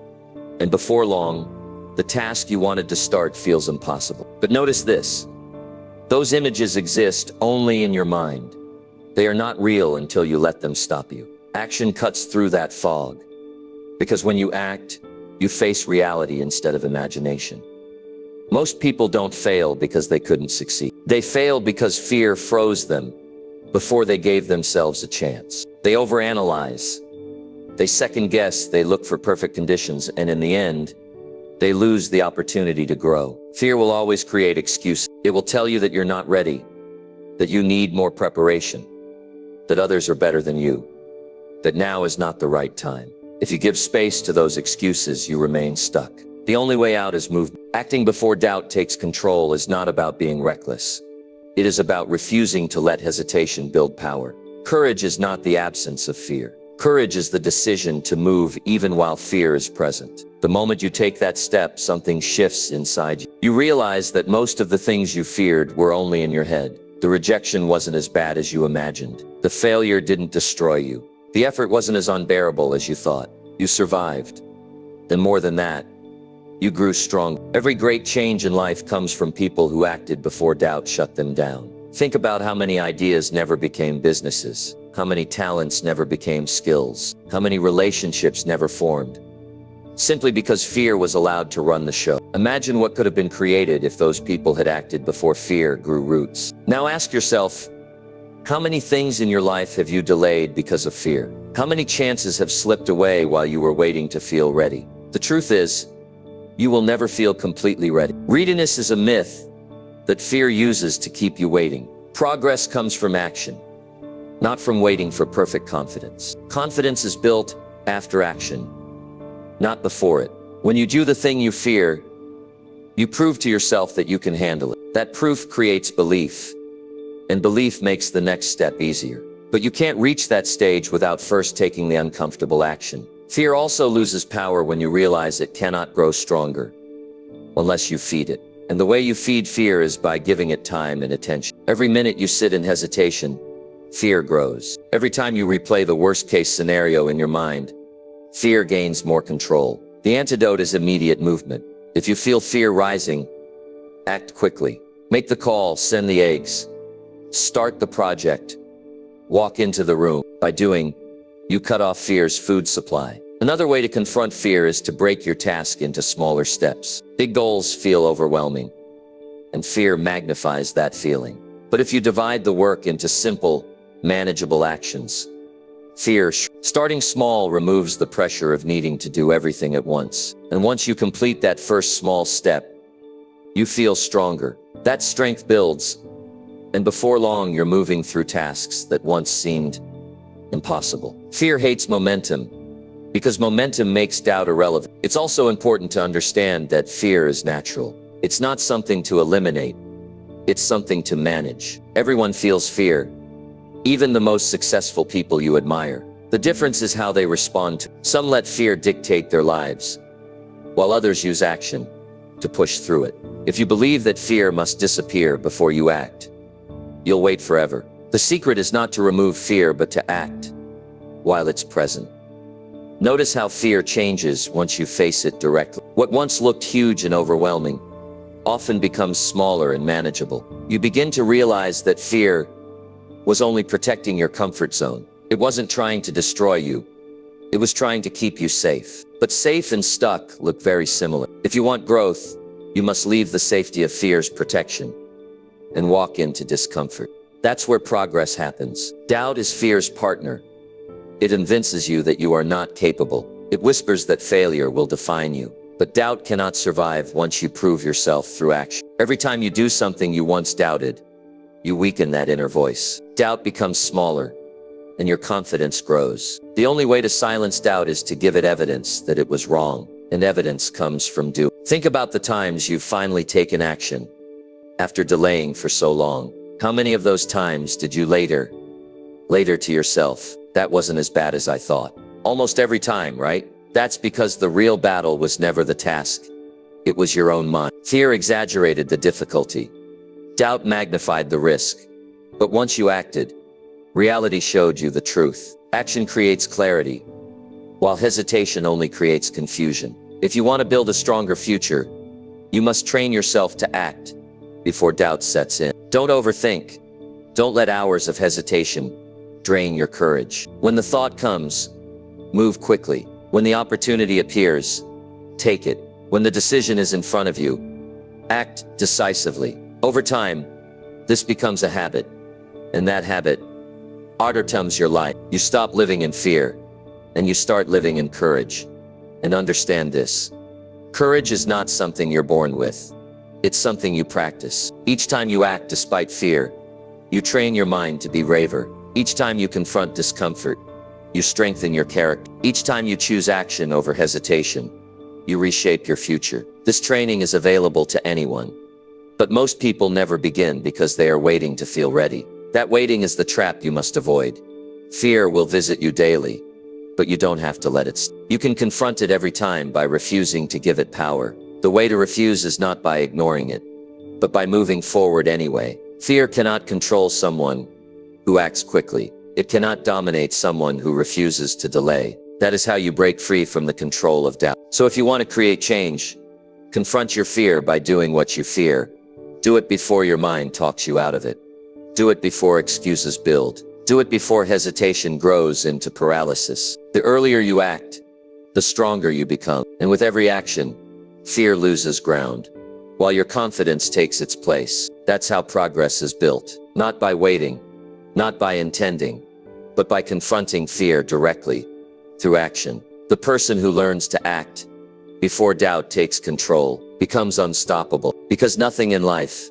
and before long, the task you wanted to start feels impossible. But notice this: those images exist only in your mind. They are not real until you let them stop you. Action cuts through that fog, because when you act, you face reality instead of imagination. Most people don't fail because they couldn't succeed. They fail because fear froze them before they gave themselves a chance. They overanalyze, they second guess, they look for perfect conditions, and in the end, they lose the opportunity to grow. Fear will always create excuses. It will tell you that you're not ready, that you need more preparation, that others are better than you, that now is not the right time. If you give space to those excuses, you remain stuck. The only way out is movement. Acting before doubt takes control is not about being reckless. It is about refusing to let hesitation build power. Courage is not the absence of fear. Courage is the decision to move even while fear is present. The moment you take that step, something shifts inside you. You realize that most of the things you feared were only in your head. The rejection wasn't as bad as you imagined. The failure didn't destroy you. The effort wasn't as unbearable as you thought. You survived. And more than that, you grew strong. Every great change in life comes from people who acted before doubt shut them down. Think about how many ideas never became businesses, how many talents never became skills, how many relationships never formed, simply because fear was allowed to run the show. Imagine what could have been created if those people had acted before fear grew roots. Now ask yourself, how many things in your life have you delayed because of fear? How many chances have slipped away while you were waiting to feel ready? The truth is, you will never feel completely ready. Readiness is a myth that fear uses to keep you waiting. Progress comes from action, not from waiting for perfect confidence. Confidence is built after action, not before it. When you do the thing you fear, you prove to yourself that you can handle it. That proof creates belief, and belief makes the next step easier. But you can't reach that stage without first taking the uncomfortable action. Fear also loses power when you realize it cannot grow stronger unless you feed it. And the way you feed fear is by giving it time and attention. Every minute you sit in hesitation, fear grows. Every time you replay the worst-case scenario in your mind, fear gains more control. The antidote is immediate movement. If you feel fear rising, act quickly. Make the call, send the eggs, start the project, walk into the room. By doing, you cut off fear's food supply. Another way to confront fear is to break your task into smaller steps. Big goals feel overwhelming, and fear magnifies that feeling. But if you divide the work into simple, manageable actions, starting small removes the pressure of needing to do everything at once. And once you complete that first small step, you feel stronger. That strength builds, and before long you're moving through tasks that once seemed impossible. Fear hates momentum, because momentum makes doubt irrelevant. It's also important to understand that fear is natural. It's not something to eliminate. It's something to manage. Everyone feels fear, even the most successful people you admire. The difference is how they respond to it. Some let fear dictate their lives, while others use action to push through it. If you believe that fear must disappear before you act, you'll wait forever. The secret is not to remove fear, but to act while it's present. Notice how fear changes once you face it directly. What once looked huge and overwhelming often becomes smaller and manageable. You begin to realize that fear was only protecting your comfort zone. It wasn't trying to destroy you. It was trying to keep you safe. But safe and stuck look very similar. If you want growth, you must leave the safety of fear's protection and walk into discomfort. That's where progress happens. Doubt is fear's partner. It convinces you that you are not capable. It whispers that failure will define you. But doubt cannot survive once you prove yourself through action. Every time you do something you once doubted, you weaken that inner voice. Doubt becomes smaller, and your confidence grows. The only way to silence doubt is to give it evidence that it was wrong, and evidence comes from doing. Think about the times you've finally taken action after delaying for so long. How many of those times did you later to yourself, that wasn't as bad as I thought? Almost every time, right? That's because the real battle was never the task. It was your own mind. Fear exaggerated the difficulty. Doubt magnified the risk. But once you acted, reality showed you the truth. Action creates clarity, while hesitation only creates confusion. If you want to build a stronger future, you must train yourself to act before doubt sets in. Don't overthink. Don't let hours of hesitation drain your courage. When the thought comes, move quickly. When the opportunity appears, take it. When the decision is in front of you, act decisively. Over time, this becomes a habit, and that habit becomes your life. You stop living in fear, and you start living in courage. And understand this: courage is not something you're born with. It's something you practice. Each time you act despite fear, you train your mind to be braver. Each time you confront discomfort, you strengthen your character. Each time you choose action over hesitation, you reshape your future. This training is available to anyone, but most people never begin because they are waiting to feel ready. That waiting is the trap you must avoid. Fear will visit you daily, but you don't have to let it. You can confront it every time by refusing to give it power. The way to refuse is not by ignoring it, but by moving forward anyway. Fear cannot control someone who acts quickly. It cannot dominate someone who refuses to delay. That is how you break free from the control of doubt. So if you want to create change, confront your fear by doing what you fear. Do it before your mind talks you out of it. Do it before excuses build. Do it before hesitation grows into paralysis. The earlier you act, the stronger you become. And with every action, fear loses ground, while your confidence takes its place. That's how progress is built. Not by waiting, not by intending, but by confronting fear directly, through action. The person who learns to act before doubt takes control becomes unstoppable, because nothing in life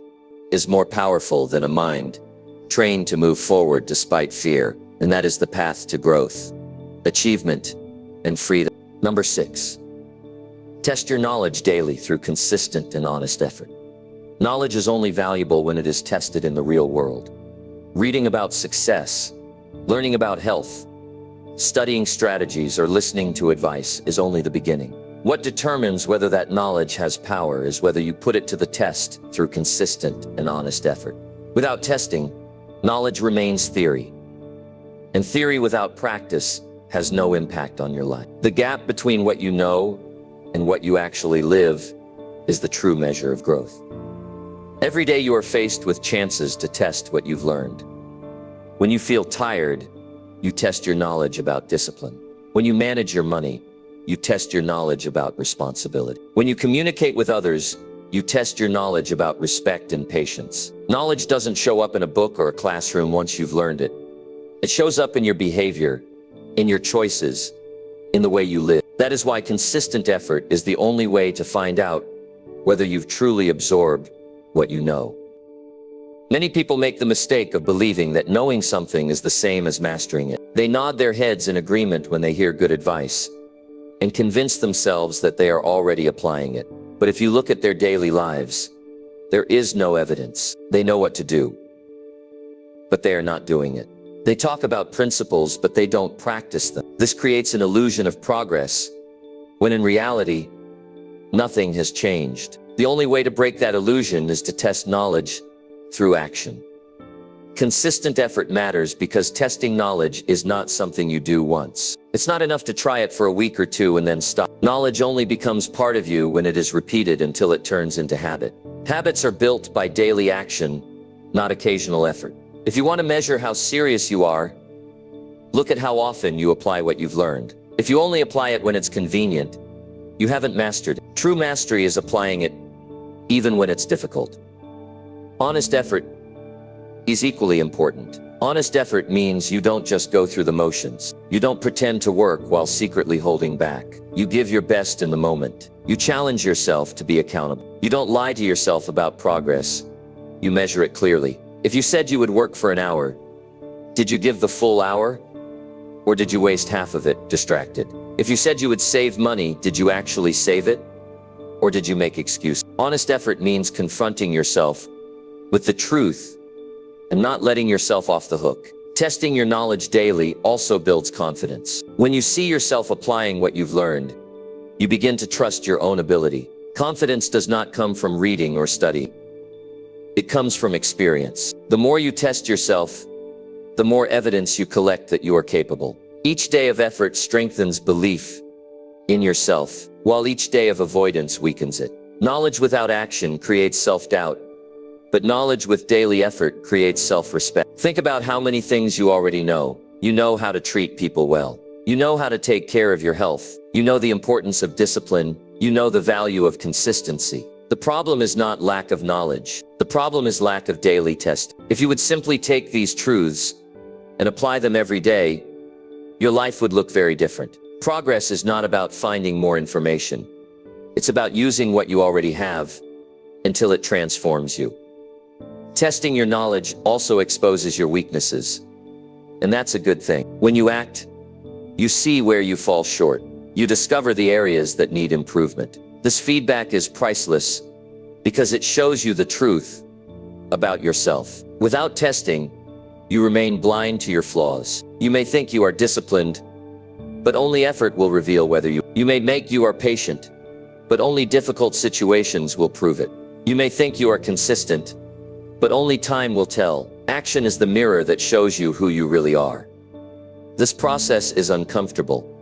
is more powerful than a mind trained to move forward despite fear, and that is the path to growth, achievement, and freedom. Number 6. Test your knowledge daily through consistent and honest effort. Knowledge is only valuable when it is tested in the real world. Reading about success, learning about health, studying strategies, or listening to advice is only the beginning. What determines whether that knowledge has power is whether you put it to the test through consistent and honest effort. Without testing, knowledge remains theory, and theory without practice has no impact on your life. The gap between what you know and what you actually live is the true measure of growth. Every day you are faced with chances to test what you've learned. When you feel tired, you test your knowledge about discipline. When you manage your money, you test your knowledge about responsibility. When you communicate with others, you test your knowledge about respect and patience. Knowledge doesn't show up in a book or a classroom once you've learned it. It shows up in your behavior, in your choices, in the way you live. That is why consistent effort is the only way to find out whether you've truly absorbed what you know. Many people make the mistake of believing that knowing something is the same as mastering it. They nod their heads in agreement when they hear good advice and convince themselves that they are already applying it. But if you look at their daily lives, there is no evidence. They know what to do, but they are not doing it. They talk about principles, but they don't practice them. This creates an illusion of progress, when in reality, nothing has changed. The only way to break that illusion is to test knowledge through action. Consistent effort matters because testing knowledge is not something you do once. It's not enough to try it for a week or two and then stop. Knowledge only becomes part of you when it is repeated until it turns into habit. Habits are built by daily action, not occasional effort. If you want to measure how serious you are, look at how often you apply what you've learned. If you only apply it when it's convenient, you haven't mastered it. True mastery is applying it even when it's difficult. Honest effort is equally important. Honest effort means you don't just go through the motions. You don't pretend to work while secretly holding back. You give your best in the moment. You challenge yourself to be accountable. You don't lie to yourself about progress. You measure it clearly. If you said you would work for an hour, did you give the full hour? Or did you waste half of it distracted? If you said you would save money, did you actually save it? Or did you make excuses? Honest effort means confronting yourself with the truth and not letting yourself off the hook. Testing your knowledge daily also builds confidence. When you see yourself applying what you've learned, you begin to trust your own ability. Confidence does not come from reading or study. It comes from experience. The more you test yourself, the more evidence you collect that you are capable. Each day of effort strengthens belief in yourself, while each day of avoidance weakens it. Knowledge without action creates self-doubt, but knowledge with daily effort creates self-respect. Think about how many things you already know. You know how to treat people well. You know how to take care of your health. You know the importance of discipline. You know the value of consistency. The problem is not lack of knowledge. The problem is lack of daily test. If you would simply take these truths and apply them every day, your life would look very different. Progress is not about finding more information. It's about using what you already have until it transforms you. Testing your knowledge also exposes your weaknesses, and that's a good thing. When you act, you see where you fall short. You discover the areas that need improvement. This feedback is priceless because it shows you the truth about yourself. Without testing, you remain blind to your flaws. You may think you are disciplined, but only effort will reveal whether you may make you are patient, but only difficult situations will prove it. You may think you are consistent, But only time will tell. Action is the mirror that shows you who you really are. This process is uncomfortable,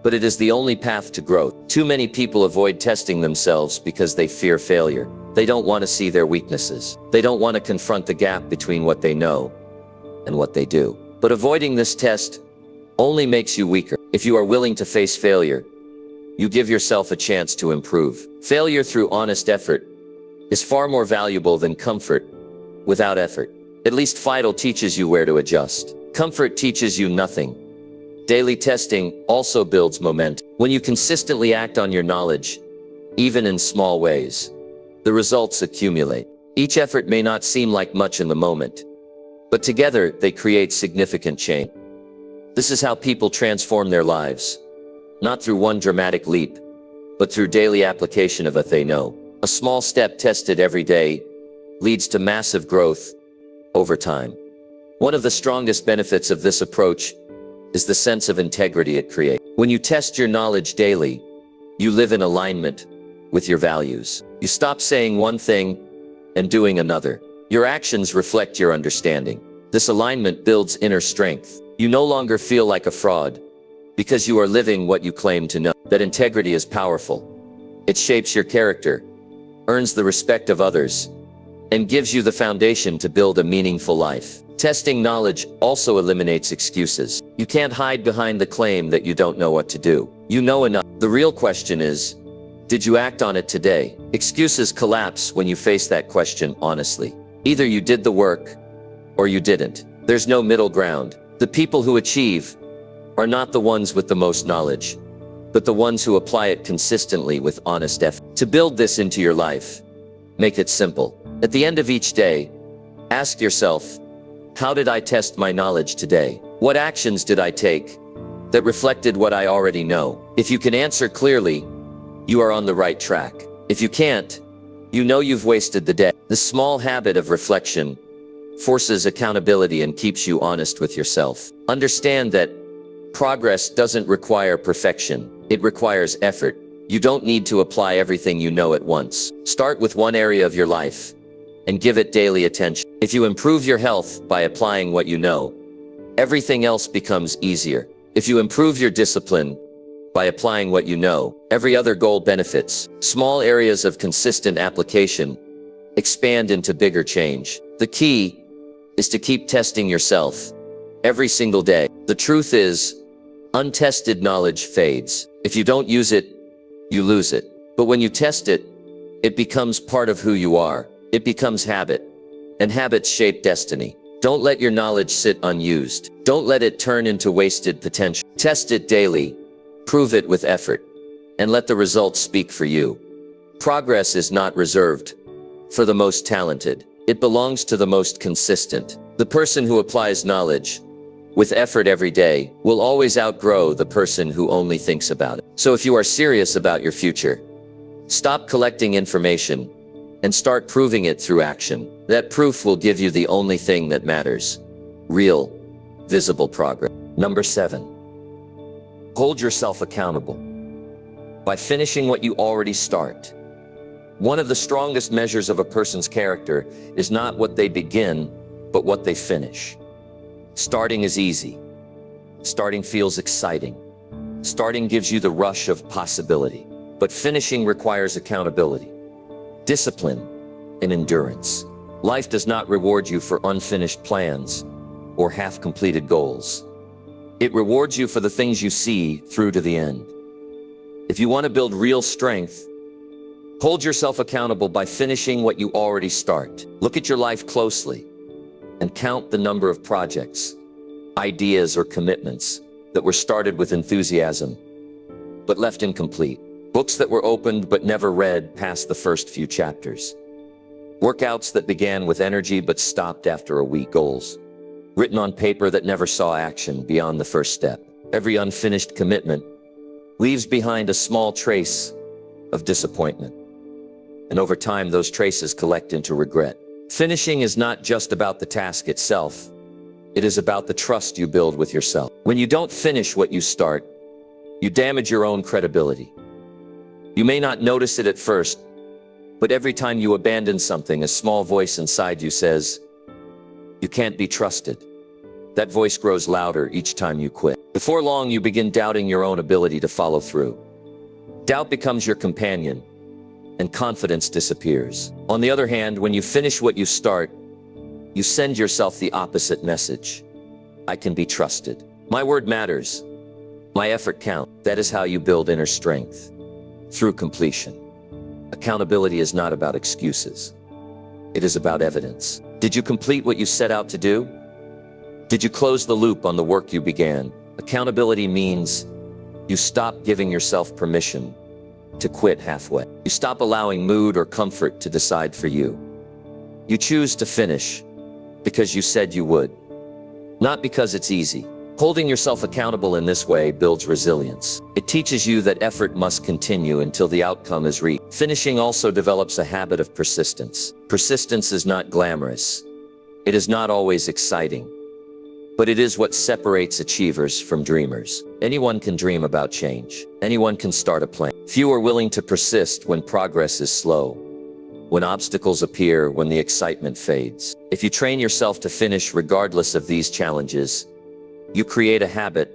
but it is the only path to growth. Too many people avoid testing themselves because they fear failure. They don't want to see their weaknesses. They don't want to confront the gap between what they know and what they do. But avoiding this test only makes you weaker. If you are willing to face failure, you give yourself a chance to improve. Failure through honest effort is far more valuable than comfort without effort. At least FIDL teaches you where to adjust. Comfort teaches you nothing. Daily testing also builds momentum. When you consistently act on your knowledge, even in small ways, the results accumulate. Each effort may not seem like much in the moment, but together they create significant change. This is how people transform their lives, not through one dramatic leap, but through daily application of what they know. A small step tested every day leads to massive growth over time. One of the strongest benefits of this approach is the sense of integrity it creates. When you test your knowledge daily, you live in alignment with your values. You stop saying one thing and doing another. Your actions reflect your understanding. This alignment builds inner strength. You no longer feel like a fraud because you are living what you claim to know. That integrity is powerful. It shapes your character, earns the respect of others, and gives you the foundation to build a meaningful life. Testing knowledge also eliminates excuses. You can't hide behind the claim that you don't know what to do. You know enough. The real question is, did you act on it today? Excuses collapse when you face that question honestly. Either you did the work or you didn't. There's no middle ground. The people who achieve are not the ones with the most knowledge, but the ones who apply it consistently with honest effort. To build this into your life, make it simple. At the end of each day, ask yourself, how did I test my knowledge today? What actions did I take that reflected what I already know? If you can answer clearly, you are on the right track. If you can't, you know you've wasted the day. The small habit of reflection forces accountability and keeps you honest with yourself. Understand that progress doesn't require perfection. It requires effort. You don't need to apply everything you know at once. Start with one area of your life and give it daily attention. If you improve your health by applying what you know, everything else becomes easier. If you improve your discipline by applying what you know, every other goal benefits. Small areas of consistent application expand into bigger change. The key is to keep testing yourself every single day. The truth is, untested knowledge fades. If you don't use it, you lose it. But when you test it, it becomes part of who you are. It becomes habit, and habits shape destiny. Don't let your knowledge sit unused. Don't let it turn into wasted potential. Test it daily, prove it with effort, and let the results speak for you. Progress is not reserved for the most talented. It belongs to the most consistent. The person who applies knowledge with effort every day will always outgrow the person who only thinks about it. So if you are serious about your future, stop collecting information and start proving it through action. That proof will give you the only thing that matters: real, visible progress. Number 7, hold yourself accountable by finishing what you already start. One of the strongest measures of a person's character is not what they begin, but what they finish. Starting is easy. Starting feels exciting. Starting gives you the rush of possibility. But finishing requires accountability, discipline, and endurance. Life does not reward you for unfinished plans or half-completed goals. It rewards you for the things you see through to the end. If you want to build real strength, hold yourself accountable by finishing what you already start. Look at your life closely and count the number of projects, ideas, or commitments that were started with enthusiasm, but left incomplete. Books that were opened but never read past the first few chapters. Workouts that began with energy but stopped after a week. Goals written on paper that never saw action beyond the first step. Every unfinished commitment leaves behind a small trace of disappointment. And over time, those traces collect into regret. Finishing is not just about the task itself. It is about the trust you build with yourself. When you don't finish what you start, you damage your own credibility. You may not notice it at first, But every time you abandon something, a small voice inside you says, "You can't be trusted." That voice grows louder each time you quit. Before long, you begin doubting your own ability to follow through. Doubt becomes your companion, and confidence disappears. On the other hand, when you finish what you start, you send yourself the opposite message. I can be trusted. My word matters. My effort counts. That is how you build inner strength. Through completion. Accountability is not about excuses. It is about evidence. Did you complete what you set out to do? Did you close the loop on the work you began? Accountability means you stop giving yourself permission to quit halfway. You stop allowing mood or comfort to decide for you. You choose to finish because you said you would, not because it's easy. Holding yourself accountable in this way builds resilience. It teaches you that effort must continue until the outcome is reached. Finishing also develops a habit of persistence. Persistence is not glamorous. It is not always exciting. But it is what separates achievers from dreamers. Anyone can dream about change. Anyone can start a plan. Few are willing to persist when progress is slow, when obstacles appear, when the excitement fades. If you train yourself to finish regardless of these challenges, you create a habit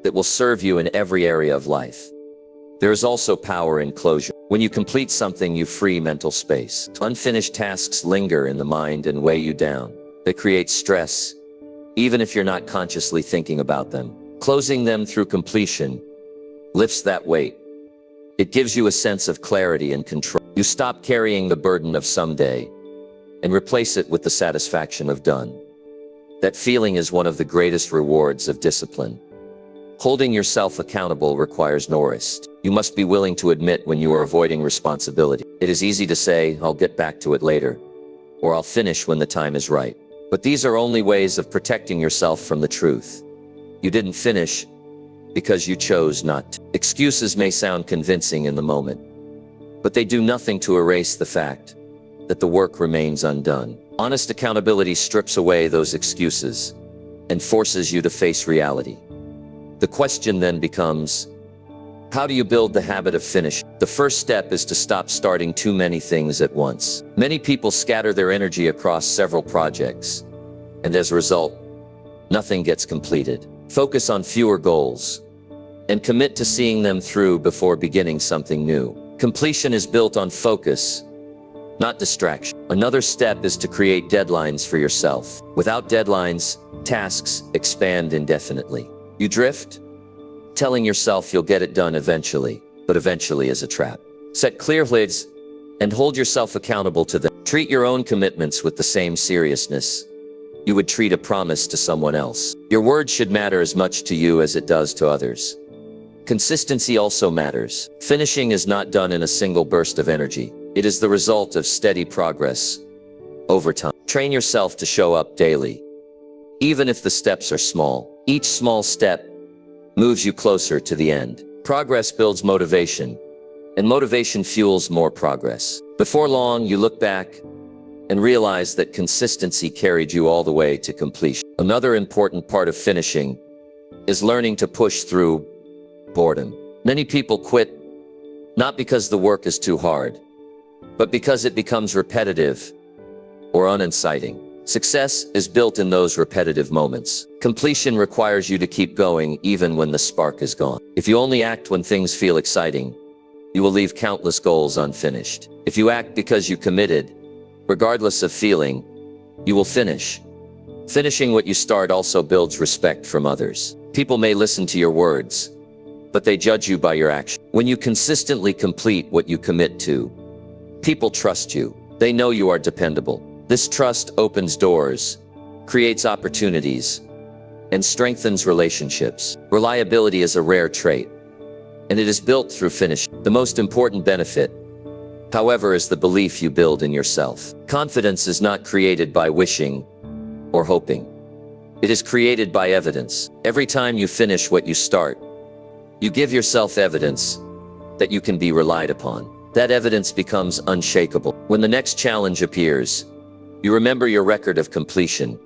that will serve you in every area of life. There is also power in closure. When you complete something, you free mental space. Unfinished tasks linger in the mind and weigh you down. They create stress, even if you're not consciously thinking about them. Closing them through completion lifts that weight. It gives you a sense of clarity and control. You stop carrying the burden of someday and replace it with the satisfaction of done. That feeling is one of the greatest rewards of discipline. Holding yourself accountable requires no risk. You must be willing to admit when you are avoiding responsibility. It is easy to say, "I'll get back to it later," or "I'll finish when the time is right." But these are only ways of protecting yourself from the truth. You didn't finish because you chose not to. Excuses may sound convincing in the moment, but they do nothing to erase the fact that the work remains undone. Honest accountability strips away those excuses and forces you to face reality. The question then becomes, how do you build the habit of finish? The first step is to stop starting too many things at once. Many people scatter their energy across several projects, and as a result, nothing gets completed. Focus on fewer goals and commit to seeing them through before beginning something new. Completion is built on focus, not distraction. Another step is to create deadlines for yourself. Without deadlines, tasks expand indefinitely. You drift, telling yourself you'll get it done eventually, but eventually is a trap. Set clear lids and hold yourself accountable to them. Treat your own commitments with the same seriousness you would treat a promise to someone else. Your word should matter as much to you as it does to others. Consistency also matters. Finishing is not done in a single burst of energy. It is the result of steady progress over time. Train yourself to show up daily, even if the steps are small. Each small step moves you closer to the end. Progress builds motivation, and motivation fuels more progress. Before long, you look back and realize that consistency carried you all the way to completion. Another important part of finishing is learning to push through boredom. Many people quit not because the work is too hard, but because it becomes repetitive or uninciting. Success is built in those repetitive moments. Completion requires you to keep going even when the spark is gone. If you only act when things feel exciting, you will leave countless goals unfinished. If you act because you committed, regardless of feeling, you will finish. Finishing what you start also builds respect from others. People may listen to your words, but they judge you by your action. When you consistently complete what you commit to, people trust you. They know you are dependable. This trust opens doors, creates opportunities, and strengthens relationships. Reliability is a rare trait, and it is built through finishing. The most important benefit, however, is the belief you build in yourself. Confidence is not created by wishing or hoping. It is created by evidence. Every time you finish what you start, you give yourself evidence that you can be relied upon. That evidence becomes unshakable. When the next challenge appears, you remember your record of completion,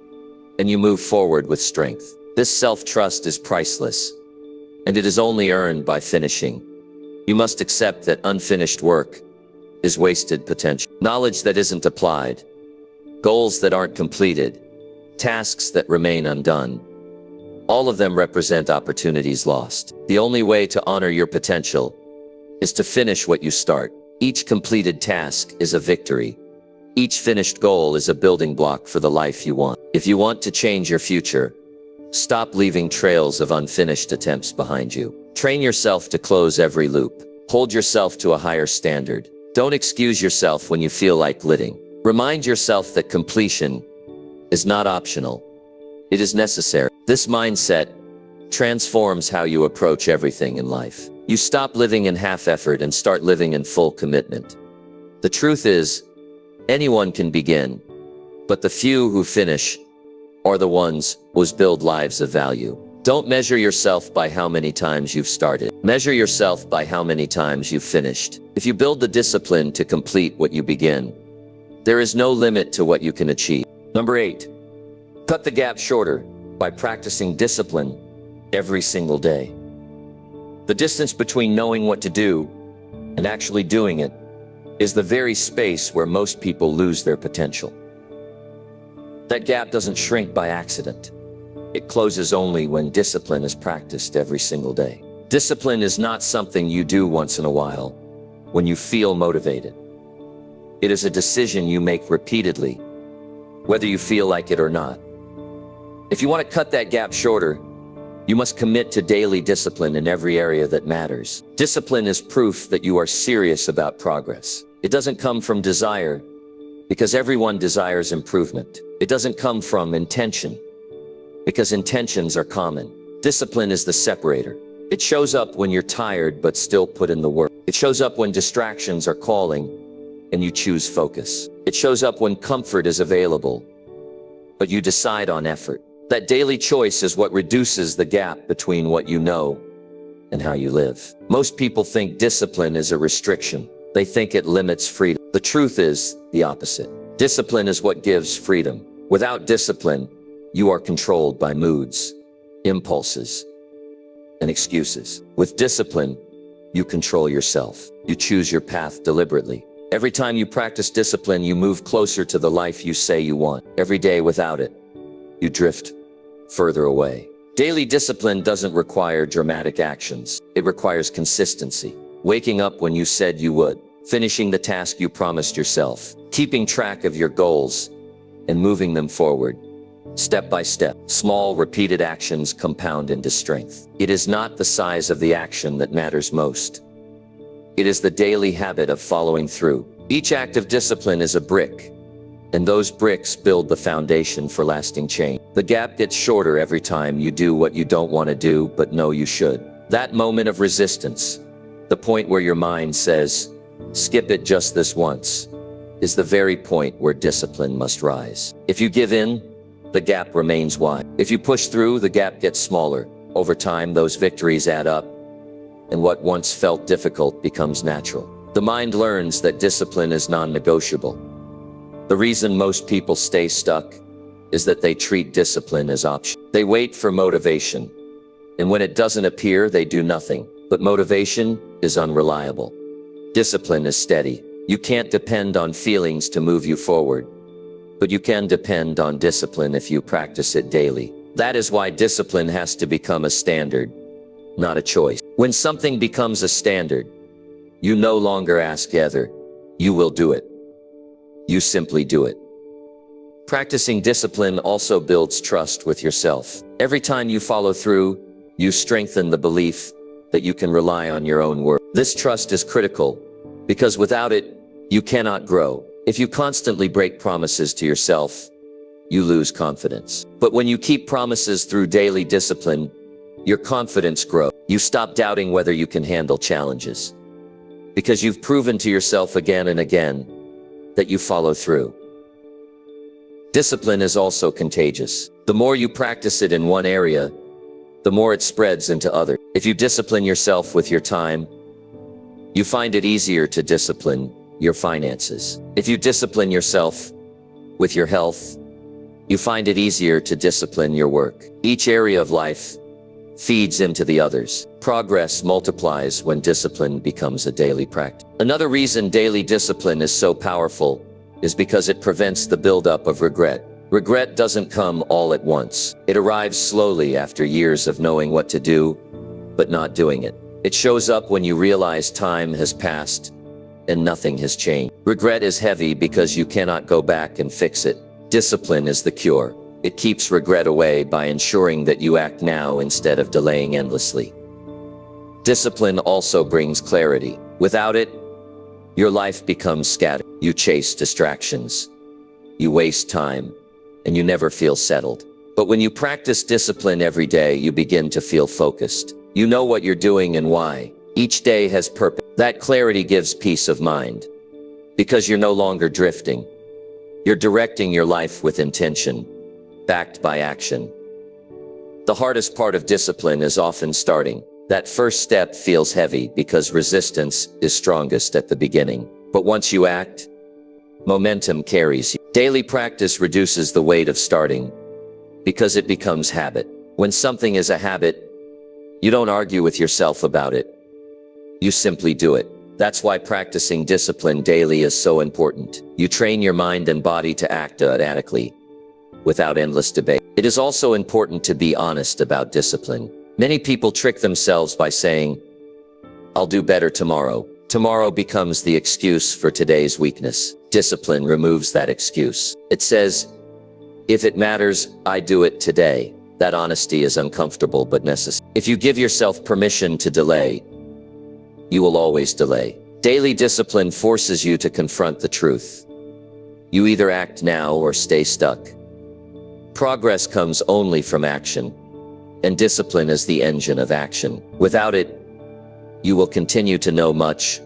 and you move forward with strength. This self-trust is priceless, and it is only earned by finishing. You must accept that unfinished work is wasted potential. Knowledge that isn't applied, goals that aren't completed, tasks that remain undone. All of them represent opportunities lost. The only way to honor your potential is to finish what you start. Each completed task is a victory. Each finished goal is a building block for the life you want. If you want to change your future, stop leaving trails of unfinished attempts behind you. Train yourself to close every loop. Hold yourself to a higher standard. Don't excuse yourself when you feel like quitting. Remind yourself that completion is not optional. It is necessary. This mindset transforms how you approach everything in life. You stop living in half effort and start living in full commitment. The truth is, anyone can begin, but the few who finish are the ones who build lives of value. Don't measure yourself by how many times you've started. Measure yourself by how many times you've finished. If you build the discipline to complete what you begin, there is no limit to what you can achieve. Number 8, cut the gap shorter by practicing discipline every single day. The distance between knowing what to do and actually doing it is the very space where most people lose their potential. That gap doesn't shrink by accident. It closes only when discipline is practiced every single day. Discipline is not something you do once in a while when you feel motivated. It is a decision you make repeatedly, whether you feel like it or not. If you want to cut that gap shorter, you must commit to daily discipline in every area that matters. Discipline is proof that you are serious about progress. It doesn't come from desire, because everyone desires improvement. It doesn't come from intention, because intentions are common. Discipline is the separator. It shows up when you're tired but still put in the work. It shows up when distractions are calling and you choose focus. It shows up when comfort is available, but you decide on effort. That daily choice is what reduces the gap between what you know and how you live. Most people think discipline is a restriction. They think it limits freedom. The truth is the opposite. Discipline is what gives freedom. Without discipline, you are controlled by moods, impulses, and excuses. With discipline, you control yourself. You choose your path deliberately. Every time you practice discipline, you move closer to the life you say you want. Every day without it, you drift further away. Daily discipline doesn't require dramatic actions. It requires consistency. Waking up when you said you would, finishing the task you promised yourself, keeping track of your goals, and moving them forward, step by step. Small, repeated actions compound into strength. It is not the size of the action that matters most. It is the daily habit of following through. Each act of discipline is a brick, and those bricks build the foundation for lasting change. The gap gets shorter every time you do what you don't want to do but know you should. That moment of resistance, the point where your mind says, skip it just this once, is the very point where discipline must rise. If you give in, the gap remains wide. If you push through, the gap gets smaller. Over time, those victories add up, and what once felt difficult becomes natural. The mind learns that discipline is non-negotiable. The reason most people stay stuck is that they treat discipline as optional. They wait for motivation, and when it doesn't appear, they do nothing. But motivation is unreliable. Discipline is steady. You can't depend on feelings to move you forward, but you can depend on discipline if you practice it daily. That is why discipline has to become a standard, not a choice. When something becomes a standard, you no longer ask whether you will do it. You simply do it. Practicing discipline also builds trust with yourself. Every time you follow through, you strengthen the belief that you can rely on your own work. This trust is critical, because without it, you cannot grow. If you constantly break promises to yourself, you lose confidence. But when you keep promises through daily discipline, your confidence grows. You stop doubting whether you can handle challenges, because you've proven to yourself again and again that you follow through. Discipline is also contagious. The more you practice it in one area, the more it spreads into others. If you discipline yourself with your time, you find it easier to discipline your finances. If you discipline yourself with your health, you find it easier to discipline your work. Each area of life feeds into the others. Progress multiplies when discipline becomes a daily practice. Another reason daily discipline is so powerful is because it prevents the buildup of regret. Regret doesn't come all at once. It arrives slowly after years of knowing what to do, but not doing it. It shows up when you realize time has passed and nothing has changed. Regret is heavy because you cannot go back and fix it. Discipline is the cure. It keeps regret away by ensuring that you act now instead of delaying endlessly. Discipline also brings clarity. Without it, your life becomes scattered. You chase distractions, you waste time, and you never feel settled. But when you practice discipline every day, you begin to feel focused. You know what you're doing and why. Each day has purpose. That clarity gives peace of mind, because you're no longer drifting. You're directing your life with intention, backed by action. The hardest part of discipline is often starting. That first step feels heavy because resistance is strongest at the beginning. But once you act, momentum carries you. Daily practice reduces the weight of starting because it becomes habit. When something is a habit, you don't argue with yourself about it. You simply do it. That's why practicing discipline daily is so important. You train your mind and body to act automatically, without endless debate. It is also important to be honest about discipline. Many people trick themselves by saying, "I'll do better tomorrow." Tomorrow becomes the excuse for today's weakness. Discipline removes that excuse. It says, "If it matters, I do it today." That honesty is uncomfortable but necessary. If you give yourself permission to delay, you will always delay. Daily discipline forces you to confront the truth. You either act now or stay stuck. Progress comes only from action, and discipline is the engine of action. Without it, you will continue to know much,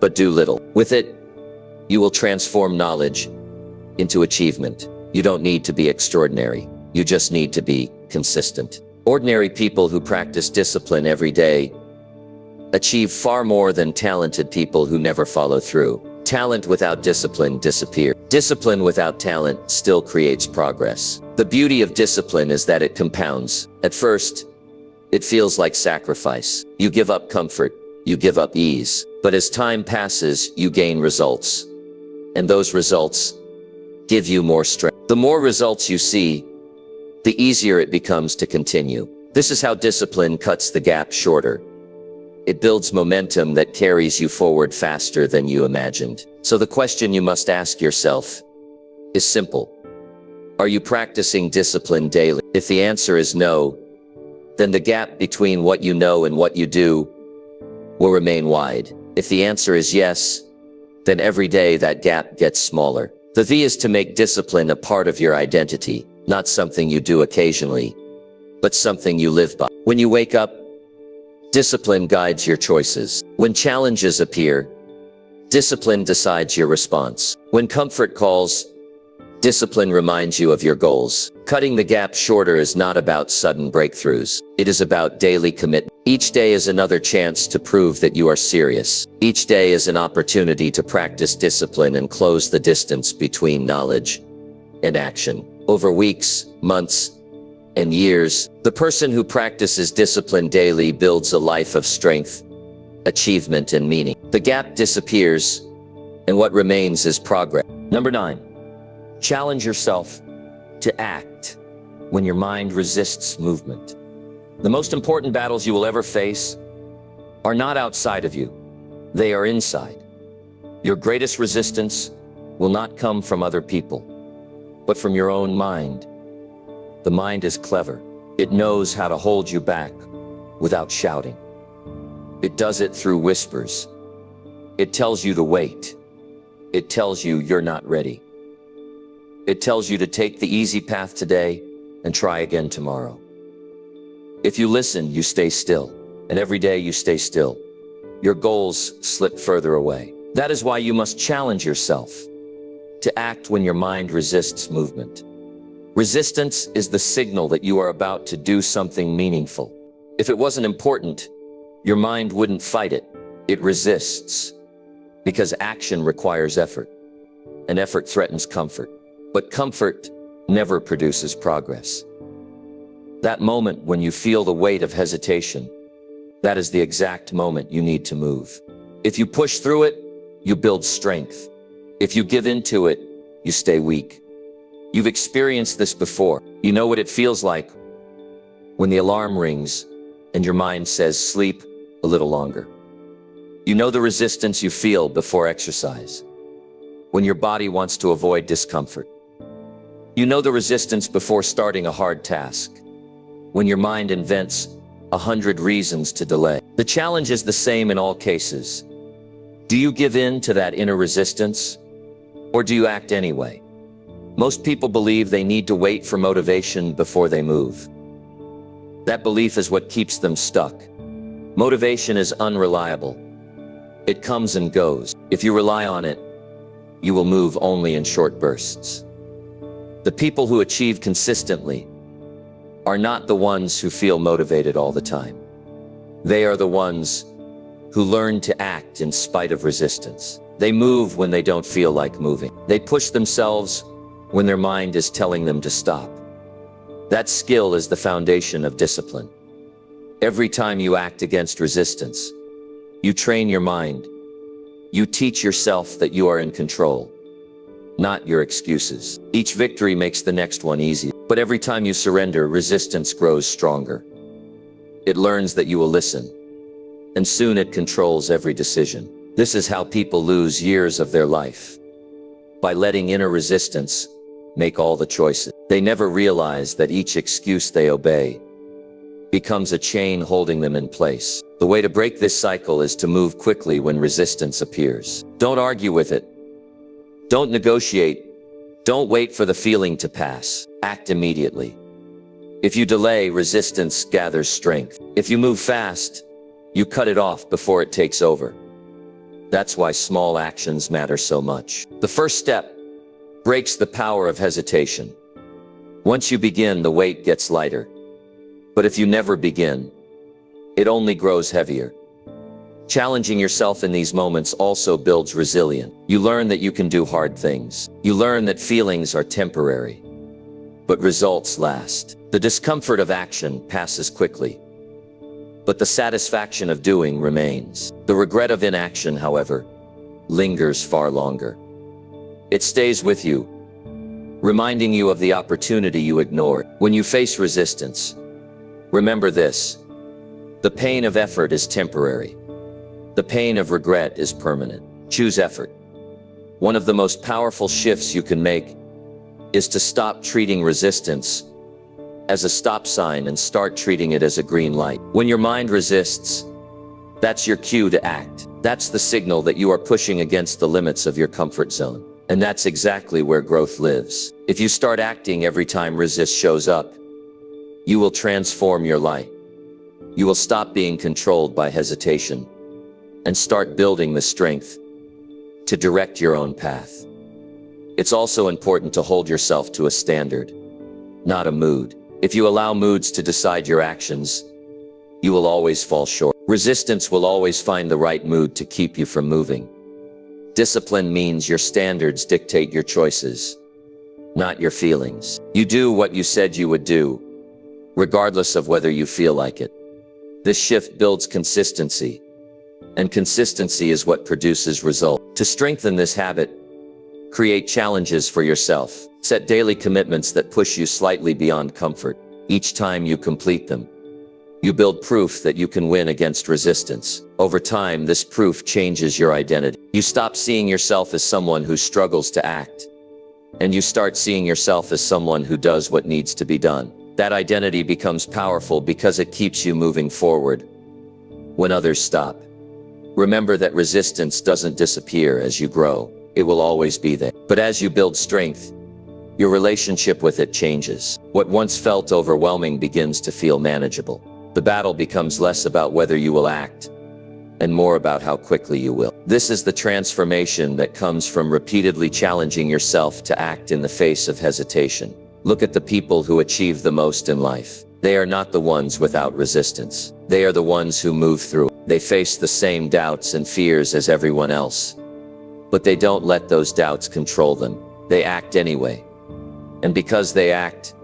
but do little. With it, you will transform knowledge into achievement. You don't need to be extraordinary. You just need to be consistent. Ordinary people who practice discipline every day achieve far more than talented people who never follow through. Talent without discipline disappears. Discipline without talent still creates progress. The beauty of discipline is that it compounds. At first, it feels like sacrifice. You give up comfort, you give up ease. But as time passes, you gain results. And those results give you more strength. The more results you see, the easier it becomes to continue. This is how discipline cuts the gap shorter. It builds momentum that carries you forward faster than you imagined. So the question you must ask yourself is simple. Are you practicing discipline daily? If the answer is no, then the gap between what you know and what you do will remain wide. If the answer is yes, then every day that gap gets smaller. The V is to make discipline a part of your identity, not something you do occasionally, but something you live by. When you wake up, discipline guides your choices. When challenges appear, discipline decides your response. When comfort calls, discipline reminds you of your goals. Cutting the gap shorter is not about sudden breakthroughs. It is about daily commitment. Each day is another chance to prove that you are serious. Each day is an opportunity to practice discipline and close the distance between knowledge and action. Over weeks, months, and years, the person who practices discipline daily builds a life of strength, achievement, and meaning. The gap disappears, and what remains is progress. Number 9, challenge yourself to act when your mind resists movement. The most important battles you will ever face are not outside of you, they are inside. Your greatest resistance will not come from other people, but from your own mind. The mind is clever. It knows how to hold you back without shouting. It does it through whispers. It tells you to wait. It tells you you're not ready. It tells you to take the easy path today and try again tomorrow. If you listen, you stay still, and every day you stay still, your goals slip further away. That is why you must challenge yourself to act when your mind resists movement. Resistance is the signal that you are about to do something meaningful. If it wasn't important, your mind wouldn't fight it. It resists because action requires effort, and effort threatens comfort. But comfort never produces progress. That moment when you feel the weight of hesitation, that is the exact moment you need to move. If you push through it, you build strength. If you give in to it, you stay weak. You've experienced this before. You know what it feels like when the alarm rings and your mind says, sleep a little longer. You know the resistance you feel before exercise, when your body wants to avoid discomfort. You know the resistance before starting a hard task, when your mind invents 100 reasons to delay. The challenge is the same in all cases. Do you give in to that inner resistance, or do you act anyway? Most people believe they need to wait for motivation before they move. That belief is what keeps them stuck. Motivation is unreliable. It comes and goes. If you rely on it, you will move only in short bursts. The people who achieve consistently are not the ones who feel motivated all the time. They are the ones who learn to act in spite of resistance. They move when they don't feel like moving. They push themselves when their mind is telling them to stop. That skill is the foundation of discipline. Every time you act against resistance, you train your mind. You teach yourself that you are in control, not your excuses. Each victory makes the next one easier. But every time you surrender, resistance grows stronger. It learns that you will listen, and soon it controls every decision. This is how people lose years of their life, by letting inner resistance make all the choices. They never realize that each excuse they obey becomes a chain holding them in place. The way to break this cycle is to move quickly when resistance appears. Don't argue with it. Don't negotiate. Don't wait for the feeling to pass. Act immediately. If you delay, resistance gathers strength. If you move fast, you cut it off before it takes over. That's why small actions matter so much. The first step breaks the power of hesitation. Once you begin, the weight gets lighter. But if you never begin, it only grows heavier. Challenging yourself in these moments also builds resilience. You learn that you can do hard things. You learn that feelings are temporary, but results last. The discomfort of action passes quickly, but the satisfaction of doing remains. The regret of inaction, however, lingers far longer. It stays with you, reminding you of the opportunity you ignored. When you face resistance, remember this: the pain of effort is temporary. The pain of regret is permanent. Choose effort. One of the most powerful shifts you can make is to stop treating resistance as a stop sign and start treating it as a green light. When your mind resists, that's your cue to act. That's the signal that you are pushing against the limits of your comfort zone. And that's exactly where growth lives. If you start acting every time resist shows up, you will transform your life. You will stop being controlled by hesitation and start building the strength to direct your own path. It's also important to hold yourself to a standard, not a mood. If you allow moods to decide your actions, you will always fall short. Resistance will always find the right mood to keep you from moving. Discipline means your standards dictate your choices, not your feelings. You do what you said you would do, regardless of whether you feel like it. This shift builds consistency, and consistency is what produces results. To strengthen this habit, create challenges for yourself. Set daily commitments that push you slightly beyond comfort. Each time you complete them, you build proof that you can win against resistance. Over time, this proof changes your identity. You stop seeing yourself as someone who struggles to act, and you start seeing yourself as someone who does what needs to be done. That identity becomes powerful because it keeps you moving forward when others stop. Remember that resistance doesn't disappear as you grow. It will always be there. But as you build strength, your relationship with it changes. What once felt overwhelming begins to feel manageable. The battle becomes less about whether you will act and more about how quickly you will. This is the transformation that comes from repeatedly challenging yourself to act in the face of hesitation. Look at the people who achieve the most in life. They are not the ones without resistance. They are the ones who move through. They face the same doubts and fears as everyone else, but they don't let those doubts control them. They act anyway. And because they act,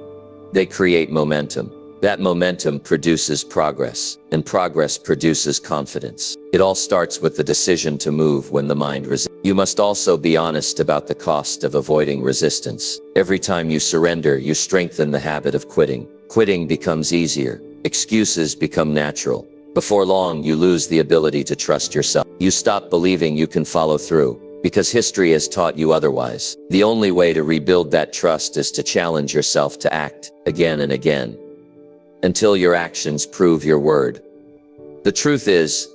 they create momentum. That momentum produces progress, and progress produces confidence. It all starts with the decision to move when the mind resists. You must also be honest about the cost of avoiding resistance. Every time you surrender, you strengthen the habit of quitting. Quitting becomes easier. Excuses become natural. Before long, you lose the ability to trust yourself. You stop believing you can follow through, because history has taught you otherwise. The only way to rebuild that trust is to challenge yourself to act again and again, until your actions prove your word. The truth is,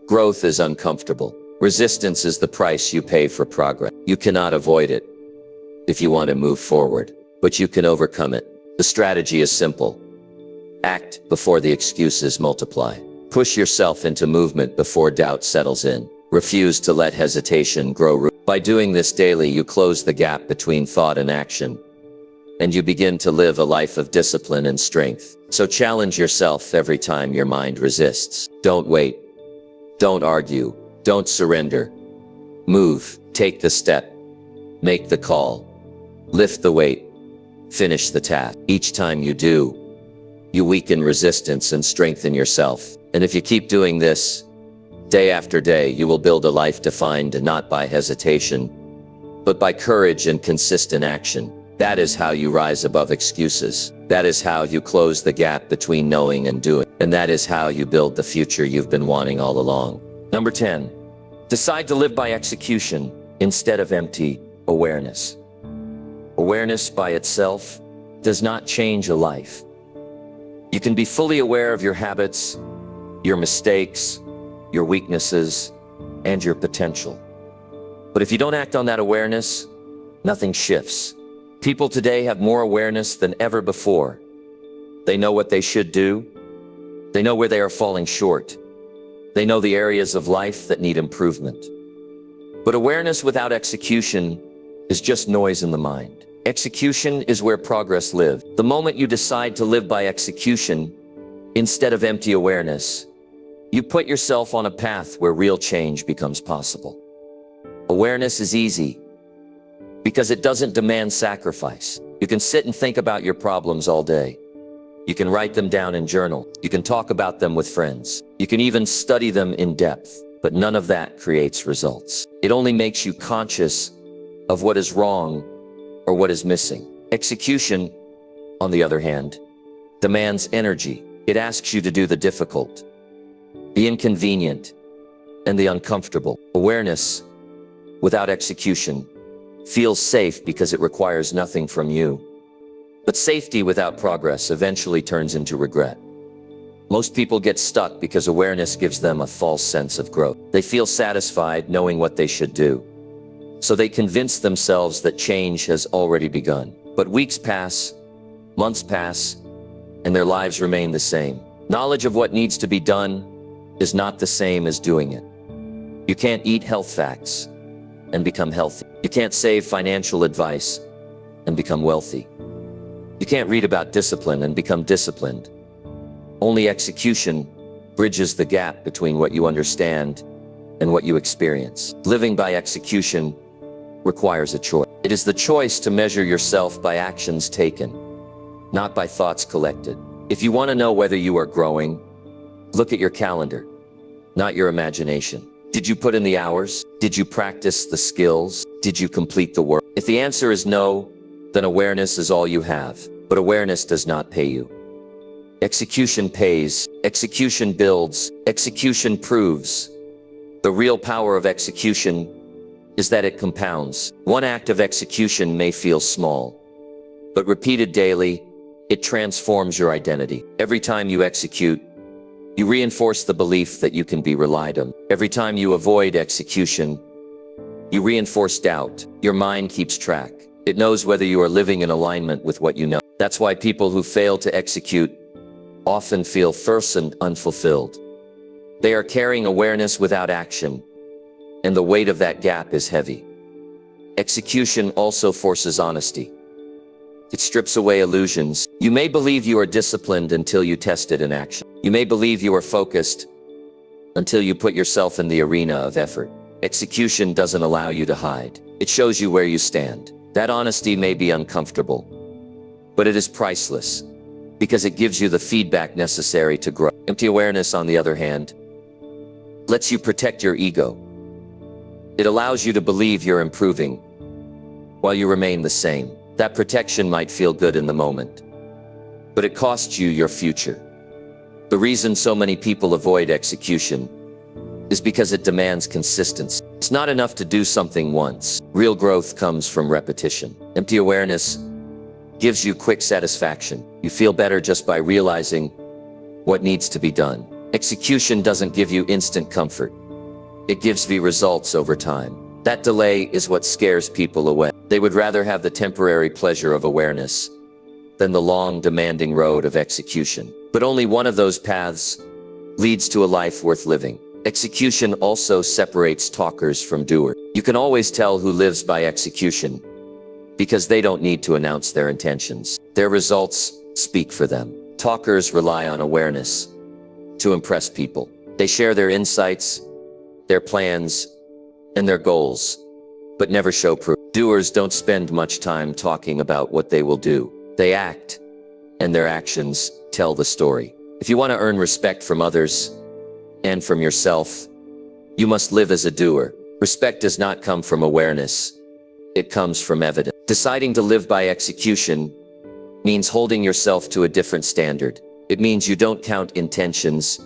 growth is uncomfortable. Resistance is the price you pay for progress. You cannot avoid it if you want to move forward, but you can overcome it. The strategy is simple. Act before the excuses multiply. Push yourself into movement before doubt settles in. Refuse to let hesitation grow root. By doing this daily, you close the gap between thought and action, and you begin to live a life of discipline and strength. So challenge yourself every time your mind resists. Don't wait. Don't argue. Don't surrender. Move. Take the step. Make the call. Lift the weight. Finish the task. Each time you do, you weaken resistance and strengthen yourself. And if you keep doing this, day after day, you will build a life defined not by hesitation, but by courage and consistent action. That is how you rise above excuses. That is how you close the gap between knowing and doing. And that is how you build the future you've been wanting all along. Number 10, decide to live by execution instead of empty awareness. Awareness by itself does not change a life. You can be fully aware of your habits, your mistakes, your weaknesses, and your potential. But if you don't act on that awareness, nothing shifts. People today have more awareness than ever before. They know what they should do. They know where they are falling short. They know the areas of life that need improvement. But awareness without execution is just noise in the mind. Execution is where progress lives. The moment you decide to live by execution instead of empty awareness, you put yourself on a path where real change becomes possible. Awareness is easy because it doesn't demand sacrifice. You can sit and think about your problems all day. You can write them down in journal. You can talk about them with friends. You can even study them in depth, but none of that creates results. It only makes you conscious of what is wrong or what is missing. Execution, on the other hand, demands energy. It asks you to do the difficult, the inconvenient, and the uncomfortable. Awareness without execution feels safe because it requires nothing from you. But safety without progress eventually turns into regret. Most people get stuck because awareness gives them a false sense of growth. They feel satisfied knowing what they should do, so they convince themselves that change has already begun. But weeks pass, months pass, and their lives remain the same. Knowledge of what needs to be done is not the same as doing it. You can't eat health facts and become healthy. You can't save financial advice and become wealthy. You can't read about discipline and become disciplined. Only execution bridges the gap between what you understand and what you experience. Living by execution requires a choice. It is the choice to measure yourself by actions taken, not by thoughts collected. If you want to know whether you are growing, look at your calendar, not your imagination. Did you put in the hours? Did you practice the skills? Did you complete the work? If the answer is no, then awareness is all you have. But awareness does not pay you. Execution pays, execution builds, execution proves. The real power of execution is that it compounds. One act of execution may feel small, but repeated daily, it transforms your identity. Every time you execute, you reinforce the belief that you can be relied on. Every time you avoid execution, you reinforce doubt. Your mind keeps track. It knows whether you are living in alignment with what you know. That's why people who fail to execute often feel thirst and unfulfilled. They are carrying awareness without action, and the weight of that gap is heavy. Execution also forces honesty. It strips away illusions. You may believe you are disciplined until you test it in action. You may believe you are focused until you put yourself in the arena of effort. Execution doesn't allow you to hide. It shows you where you stand. That honesty may be uncomfortable, but it is priceless, because it gives you the feedback necessary to grow. Empty awareness, on the other hand, lets you protect your ego. It allows you to believe you're improving while you remain the same. That protection might feel good in the moment, but it costs you your future. The reason so many people avoid execution is because it demands consistency. It's not enough to do something once. Real growth comes from repetition. Empty awareness gives you quick satisfaction. You feel better just by realizing what needs to be done. Execution doesn't give you instant comfort. It gives you results over time. That delay is what scares people away. They would rather have the temporary pleasure of awareness than the long, demanding road of execution. But only one of those paths leads to a life worth living. Execution also separates talkers from doers. You can always tell who lives by execution because they don't need to announce their intentions. Their results speak for them. Talkers rely on awareness to impress people. They share their insights, their plans, and their goals, but never show proof. Doers don't spend much time talking about what they will do. They act, and their actions tell the story. If you want to earn respect from others and from yourself, you must live as a doer. Respect does not come from awareness. It comes from evidence. Deciding to live by execution means holding yourself to a different standard. It means you don't count intentions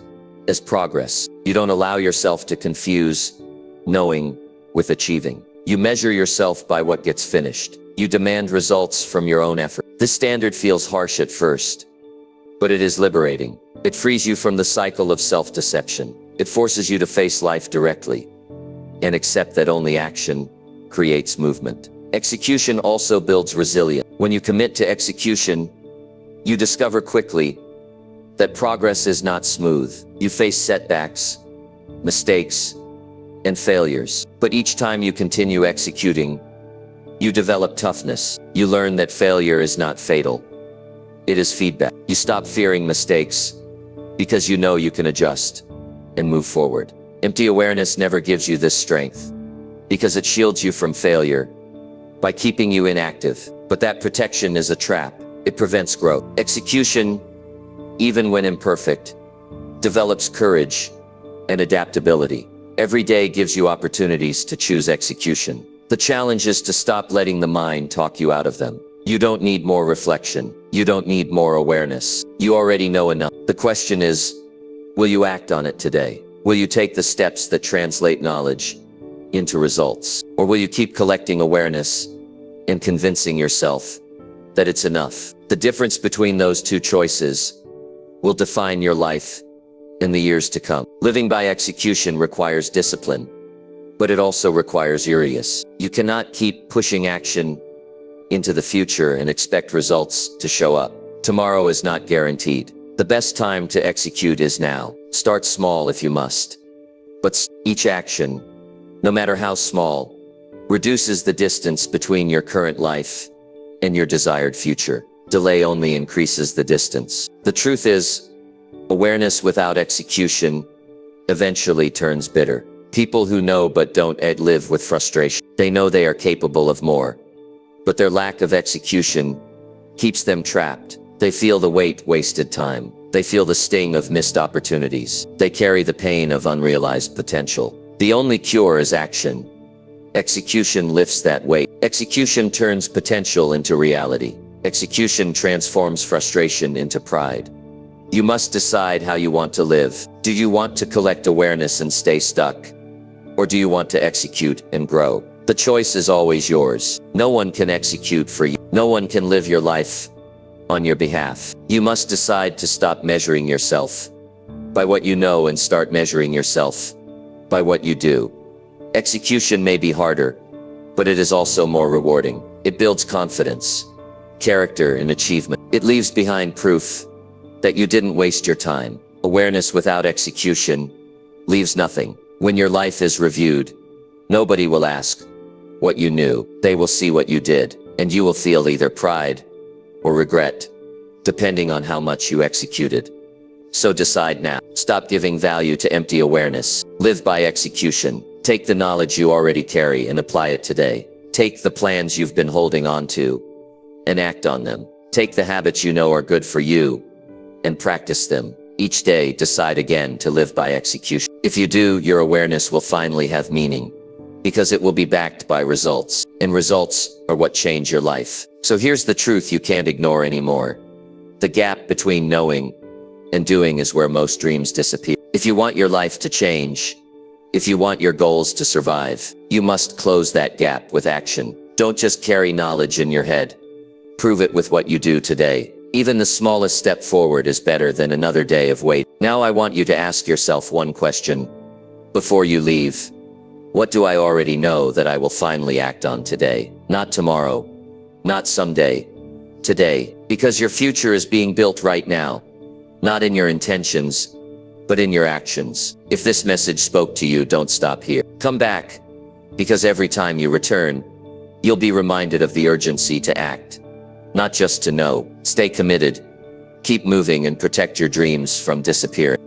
as progress. You don't allow yourself to confuse knowing with achieving. You measure yourself by what gets finished. You demand results from your own effort. This standard feels harsh at first, but it is liberating. It frees you from the cycle of self-deception. It forces you to face life directly and accept that only action creates movement. Execution also builds resilience. When you commit to execution, you discover quickly that progress is not smooth. You face setbacks, mistakes, and failures. But each time you continue executing, you develop toughness. You learn that failure is not fatal. It is feedback. You stop fearing mistakes because you know you can adjust and move forward. Empty awareness never gives you this strength because it shields you from failure by keeping you inactive. But that protection is a trap. It prevents growth. Execution, even when imperfect, develops courage and adaptability. Every day gives you opportunities to choose execution. The challenge is to stop letting the mind talk you out of them. You don't need more reflection. You don't need more awareness. You already know enough. The question is, will you act on it today? Will you take the steps that translate knowledge into results? Or will you keep collecting awareness and convincing yourself that it's enough? The difference between those two choices will define your life in the years to come. Living by execution requires discipline, but it also requires eeriness. You cannot keep pushing action into the future and expect results to show up. Tomorrow is not guaranteed. The best time to execute is now. Start small if you must. But each action, no matter how small, reduces the distance between your current life and your desired future. Delay only increases the distance. The truth is, awareness without execution eventually turns bitter. People who know but don't live with frustration. They know they are capable of more, but their lack of execution keeps them trapped. They feel the weight of wasted time. They feel the sting of missed opportunities. They carry the pain of unrealized potential. The only cure is action. Execution lifts that weight. Execution turns potential into reality. Execution transforms frustration into pride. You must decide how you want to live. Do you want to collect awareness and stay stuck? Or do you want to execute and grow? The choice is always yours. No one can execute for you. No one can live your life on your behalf. You must decide to stop measuring yourself by what you know and start measuring yourself by what you do. Execution may be harder, but it is also more rewarding. It builds confidence, character, and achievement. It leaves behind proof that you didn't waste your time. Awareness without execution leaves nothing. When your life is reviewed, nobody will ask what you knew. They will see what you did, and you will feel either pride or regret, depending on how much you executed. So decide now. Stop giving value to empty awareness. Live by execution. Take the knowledge you already carry and apply it today. Take the plans you've been holding on to and act on them. Take the habits you know are good for you and practice them. Each day, decide again to live by execution. If you do, your awareness will finally have meaning, because it will be backed by results, and results are what change your life. So here's the truth you can't ignore anymore. The gap between knowing and doing is where most dreams disappear. If you want your life to change, if you want your goals to survive, you must close that gap with action. Don't just carry knowledge in your head. Prove it with what you do today. Even the smallest step forward is better than another day of wait. Now I want you to ask yourself one question before you leave. What do I already know that I will finally act on today? Not tomorrow, not someday, today. Because your future is being built right now, not in your intentions, but in your actions. If this message spoke to you, don't stop here. Come back, because every time you return, you'll be reminded of the urgency to act, not just to know. Stay committed, keep moving, and protect your dreams from disappearing.